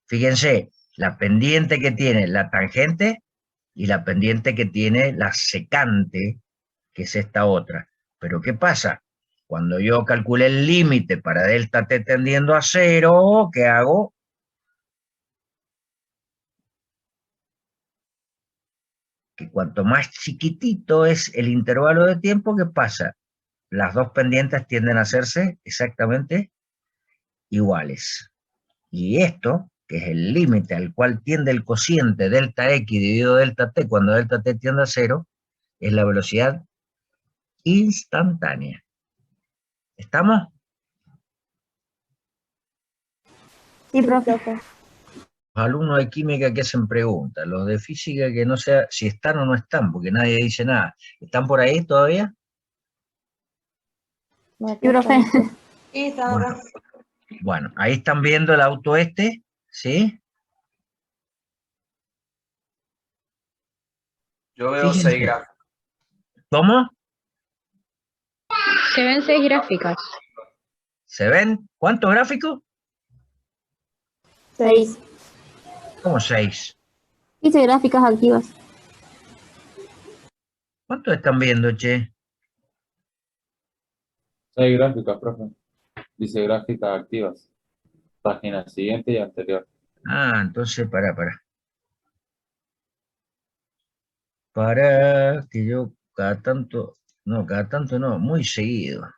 Fíjense, la pendiente que tiene la tangente y la pendiente que tiene la secante, que es esta otra. Pero ¿qué pasa? Cuando yo calculé el límite para delta t tendiendo a 0, ¿qué hago? Que cuanto más chiquitito es el intervalo de tiempo, ¿qué pasa? Las dos pendientes tienden a hacerse exactamente iguales. Y esto, que es el límite al cual tiende el cociente delta x dividido delta t, cuando delta t tiende a 0, es la velocidad instantánea. ¿Estamos? Sí, profe. Los alumnos de química que hacen preguntas, los de física que no sé si están o no están, porque nadie dice nada. ¿Están por ahí todavía? Sí, profe. Sí, estamos acá. Bueno, ahí están viendo el auto este, ¿sí? Yo veo Fíjense. 6 gráficos. ¿Cómo? Se ven 6 gráficas. ¿Se ven? ¿Cuántos gráficos? 6. ¿Cómo 6? Dice gráficas activas. ¿Cuántos están viendo, che? 6 gráficas, profe. Dice gráficas activas. Página siguiente y anterior. Ah, entonces, para que yo cada tanto no, muy seguido.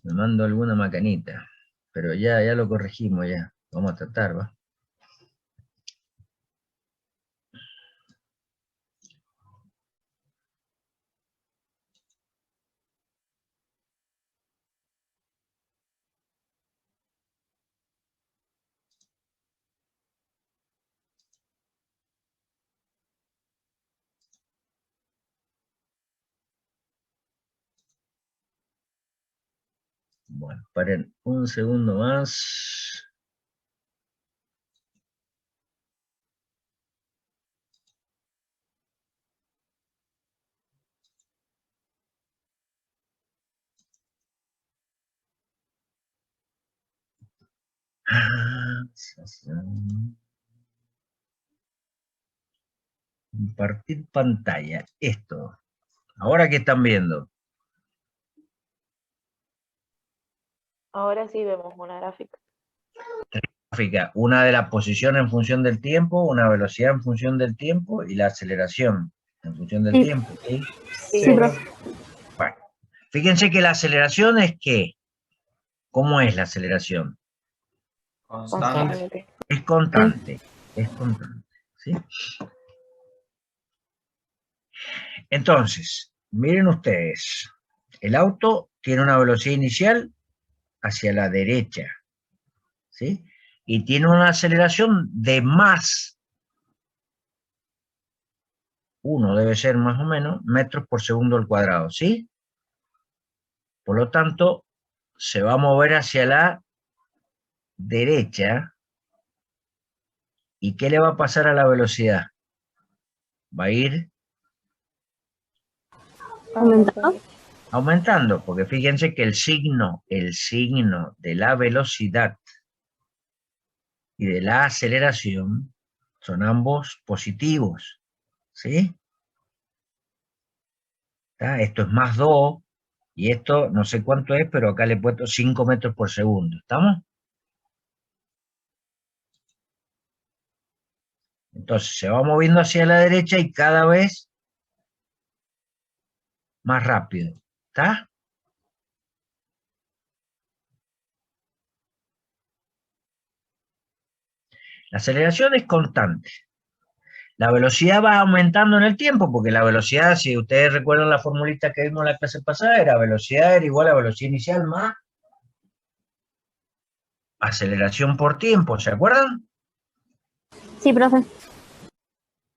Me mando alguna macanita. Pero ya lo corregimos ya. Vamos a tratar, ¿va? Bueno, paren un segundo más. Compartir pantalla. Esto. Ahora que están viendo. Ahora sí vemos una gráfica. Gráfica. Una de las posiciones en función del tiempo, una velocidad en función del tiempo y la aceleración en función del Sí. tiempo. ¿Sí? Sí, profe. Bueno, fíjense que la aceleración es ¿qué? ¿Cómo es la aceleración? Constante. Es constante. Es constante. ¿Sí? Entonces, miren ustedes. El auto tiene una velocidad inicial hacia la derecha. ¿Sí? Y tiene una aceleración de más 1 debe ser más o menos metros por segundo al cuadrado, ¿sí? Por lo tanto, se va a mover hacia la derecha. ¿Y qué le va a pasar a la velocidad? Va a ir ¿Aumentando? aumentando, porque fíjense que el signo de la velocidad y de la aceleración son ambos positivos, ¿sí? ¿Está? Esto es más 2, y esto no sé cuánto es, pero acá le he puesto 5 metros por segundo, ¿estamos? Entonces se va moviendo hacia la derecha y cada vez más rápido, ¿está? La aceleración es constante. La velocidad va aumentando en el tiempo, porque la velocidad, si ustedes recuerdan la formulita que vimos en la clase pasada, velocidad era igual a velocidad inicial más aceleración por tiempo, ¿se acuerdan? Sí, profe.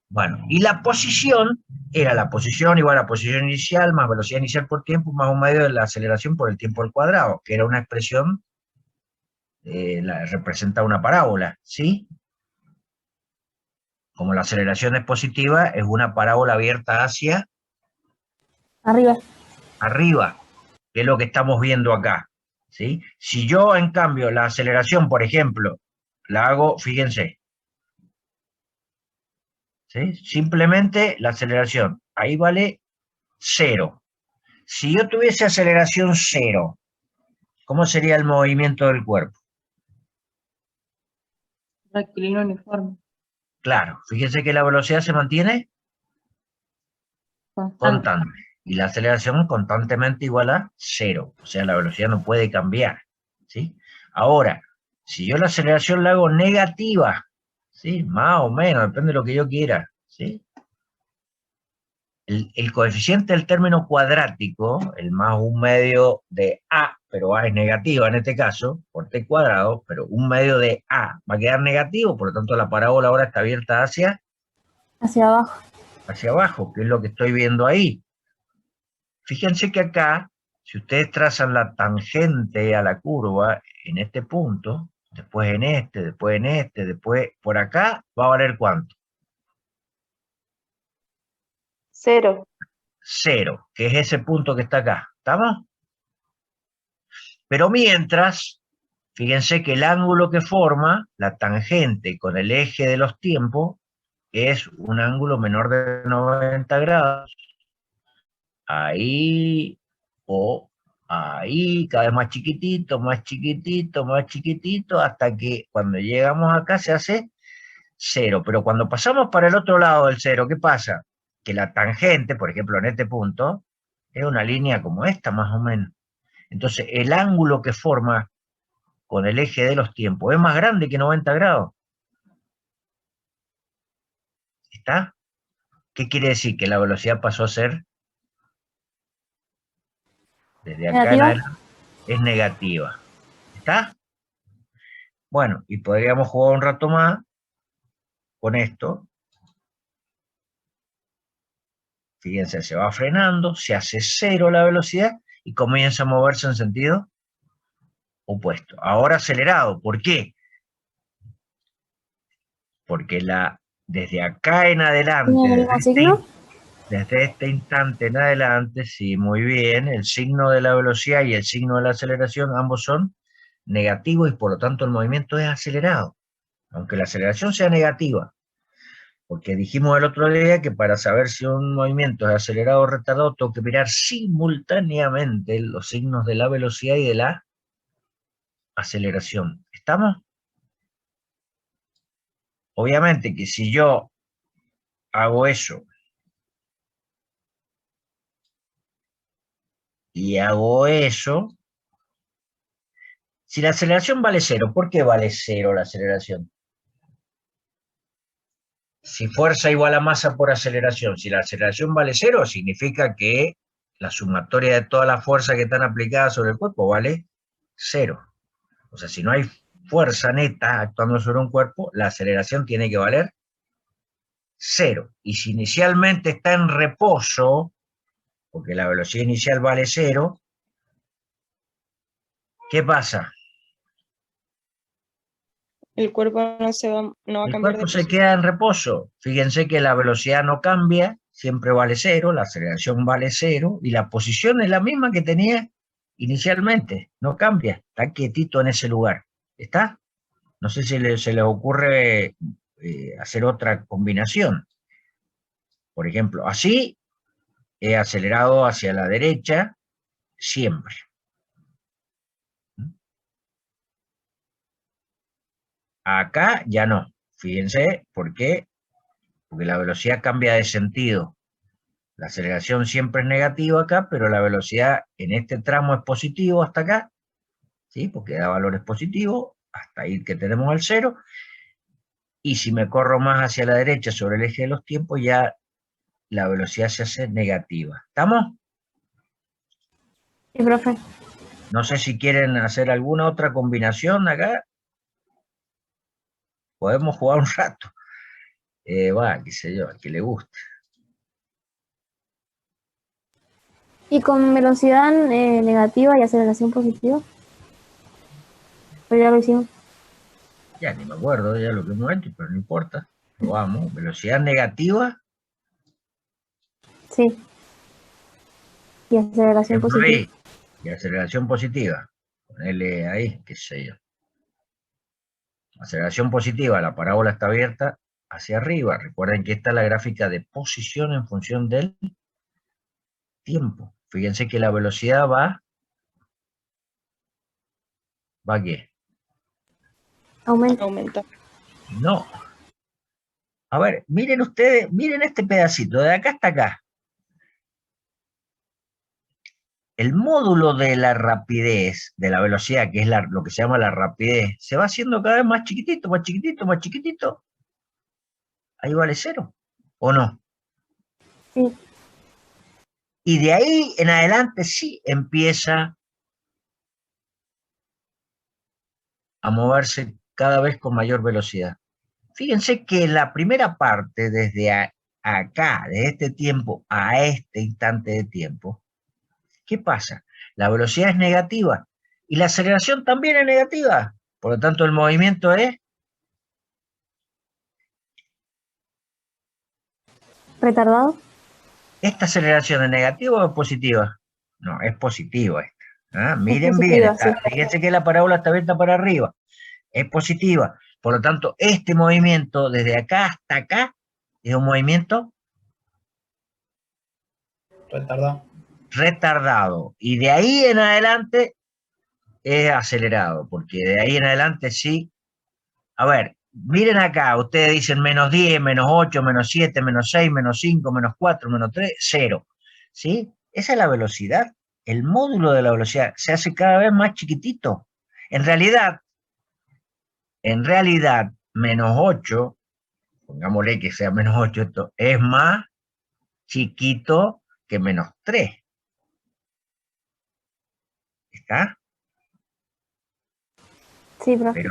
Bueno, y la posición era la posición igual a posición inicial más velocidad inicial por tiempo más un medio de la aceleración por el tiempo al cuadrado, que era una expresión, representa una parábola, ¿sí? Como la aceleración es positiva, es una parábola abierta hacia Arriba. arriba, que es lo que estamos viendo acá, ¿sí? Si yo, en cambio, la aceleración, por ejemplo, la hago, fíjense, ¿sí? Simplemente la aceleración, ahí vale 0. Si yo tuviese aceleración 0, ¿cómo sería el movimiento del cuerpo? Rectilíneo uniforme. Claro, fíjense que la velocidad se mantiene constante y la aceleración constantemente igual a 0, o sea, la velocidad no puede cambiar, ¿sí? Ahora, si yo la aceleración la hago negativa, ¿sí? Más o menos, depende de lo que yo quiera, ¿sí? El coeficiente del término cuadrático, el más un medio de A, pero A es negativa en este caso, por T cuadrado, pero un medio de A va a quedar negativo, por lo tanto la parábola ahora está abierta hacia abajo, que es lo que estoy viendo ahí. Fíjense que acá, si ustedes trazan la tangente a la curva en este punto, después en este, después en este, después por acá, va a valer ¿cuánto? 0. 0, que es ese punto que está acá. ¿Estamos? Pero mientras, fíjense que el ángulo que forma la tangente con el eje de los tiempos es un ángulo menor de 90 grados. Ahí o ahí, cada vez más chiquitito, más chiquitito, más chiquitito, hasta que cuando llegamos acá se hace 0. Pero cuando pasamos para el otro lado del 0, ¿qué pasa? Que la tangente, por ejemplo, en este punto, es una línea como esta, más o menos. Entonces, el ángulo que forma con el eje de los tiempos es más grande que 90 grados. ¿Está? ¿Qué quiere decir? Que la velocidad pasó a ser, desde acá en adelante, es negativa. ¿Está? Bueno, y podríamos jugar un rato más con esto. Fíjense, se va frenando, se hace 0 la velocidad y comienza a moverse en sentido opuesto. Ahora acelerado. ¿Por qué? Porque desde acá en adelante, ¿Tiene el mismo signo? desde este instante en adelante, sí, muy bien, el signo de la velocidad y el signo de la aceleración, ambos son negativos y por lo tanto el movimiento es acelerado, aunque la aceleración sea negativa. Porque dijimos el otro día que para saber si un movimiento es acelerado o retardado, tengo que mirar simultáneamente los signos de la velocidad y de la aceleración. ¿Estamos? Obviamente que si yo hago eso y hago eso, si la aceleración vale cero, ¿por qué vale cero la aceleración? Si fuerza igual a masa por aceleración, si la aceleración vale cero, significa que la sumatoria de todas las fuerzas que están aplicadas sobre el cuerpo vale cero. O sea, si no hay fuerza neta actuando sobre un cuerpo, la aceleración tiene que valer cero. Y si inicialmente está en reposo, porque la velocidad inicial vale cero, ¿qué pasa? El cuerpo no va a El cambiar de cuerpo se posición. queda en reposo. Fíjense que la velocidad no cambia, siempre vale cero, la aceleración vale cero, y la posición es la misma que tenía inicialmente, no cambia, está quietito en ese lugar. ¿Está? No sé si se les ocurre hacer otra combinación. Por ejemplo, así he acelerado hacia la derecha siempre. Acá ya no. Fíjense, ¿por qué? Porque la velocidad cambia de sentido. La aceleración siempre es negativa acá, pero la velocidad en este tramo es positivo hasta acá, ¿sí? Porque da valores positivos, hasta ahí que tenemos al cero. Y si me corro más hacia la derecha sobre el eje de los tiempos, ya la velocidad se hace negativa. ¿Estamos? Sí, profe. No sé si quieren hacer alguna otra combinación acá. Podemos jugar un rato. Qué sé yo, al que le guste. ¿Y con velocidad negativa y aceleración positiva? Pues ya lo hicimos. Ya ni me acuerdo ya lo que hemos hecho, pero no importa. Probamos. Velocidad negativa. Sí. Y aceleración positiva. Ahí. Y aceleración positiva. Ponele ahí, qué sé yo. Aceleración positiva, la parábola está abierta hacia arriba. Recuerden que esta es la gráfica de posición en función del tiempo. Fíjense que la velocidad ¿va qué? Aumenta. No. A ver, miren ustedes, miren este pedacito, de acá hasta acá. El módulo de la rapidez, de la velocidad, que es lo que se llama la rapidez, se va haciendo cada vez más chiquitito, más chiquitito, más chiquitito. Ahí vale cero, ¿o no? Sí. Y de ahí en adelante sí empieza a moverse cada vez con mayor velocidad. Fíjense que la primera parte, desde acá, de este tiempo a este instante de tiempo, ¿qué pasa? La velocidad es negativa y la aceleración también es negativa. Por lo tanto, el movimiento es ¿Retardado? ¿esta aceleración es negativa o es positiva? No, es positiva esta. ¿Ah? Miren positiva, bien, sí. fíjense que la parábola está abierta para arriba. Es positiva. Por lo tanto, este movimiento desde acá hasta acá es un movimiento retardado. Y de ahí en adelante es acelerado, porque de ahí en adelante sí. A ver, miren acá, ustedes dicen menos 10, menos 8, menos 7, menos 6, menos 5, menos 4, menos 3, 0. ¿Sí? Esa es la velocidad. El módulo de la velocidad se hace cada vez más chiquitito. En realidad, menos 8, pongámosle que sea menos 8, esto es más chiquito que menos 3. ¿Está? Sí, profe.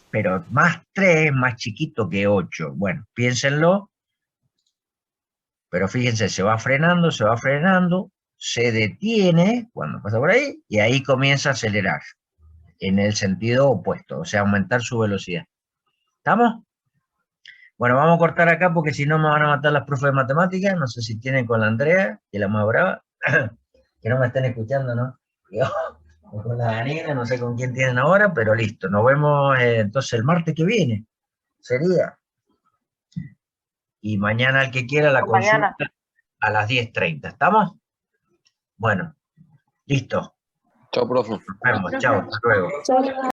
Pero más 3 más chiquito que 8. Bueno, piénsenlo. Pero fíjense, se va frenando, se detiene cuando pasa por ahí y ahí comienza a acelerar. en el sentido opuesto, o sea, aumentar su velocidad. ¿Estamos? Bueno, vamos a cortar acá porque si no me van a matar las profes de matemáticas. No sé si tienen con la Andrea, que es la más brava, que no me estén escuchando, ¿no? O con la Daniela, no sé con quién tienen ahora, pero listo. Nos vemos entonces el martes que viene. Sería. Y mañana el que quiera la Mañana. consulta a las 10:30. ¿Estamos? Bueno, listo. Chao, profe. Nos vemos. Chao, hasta luego. Chao.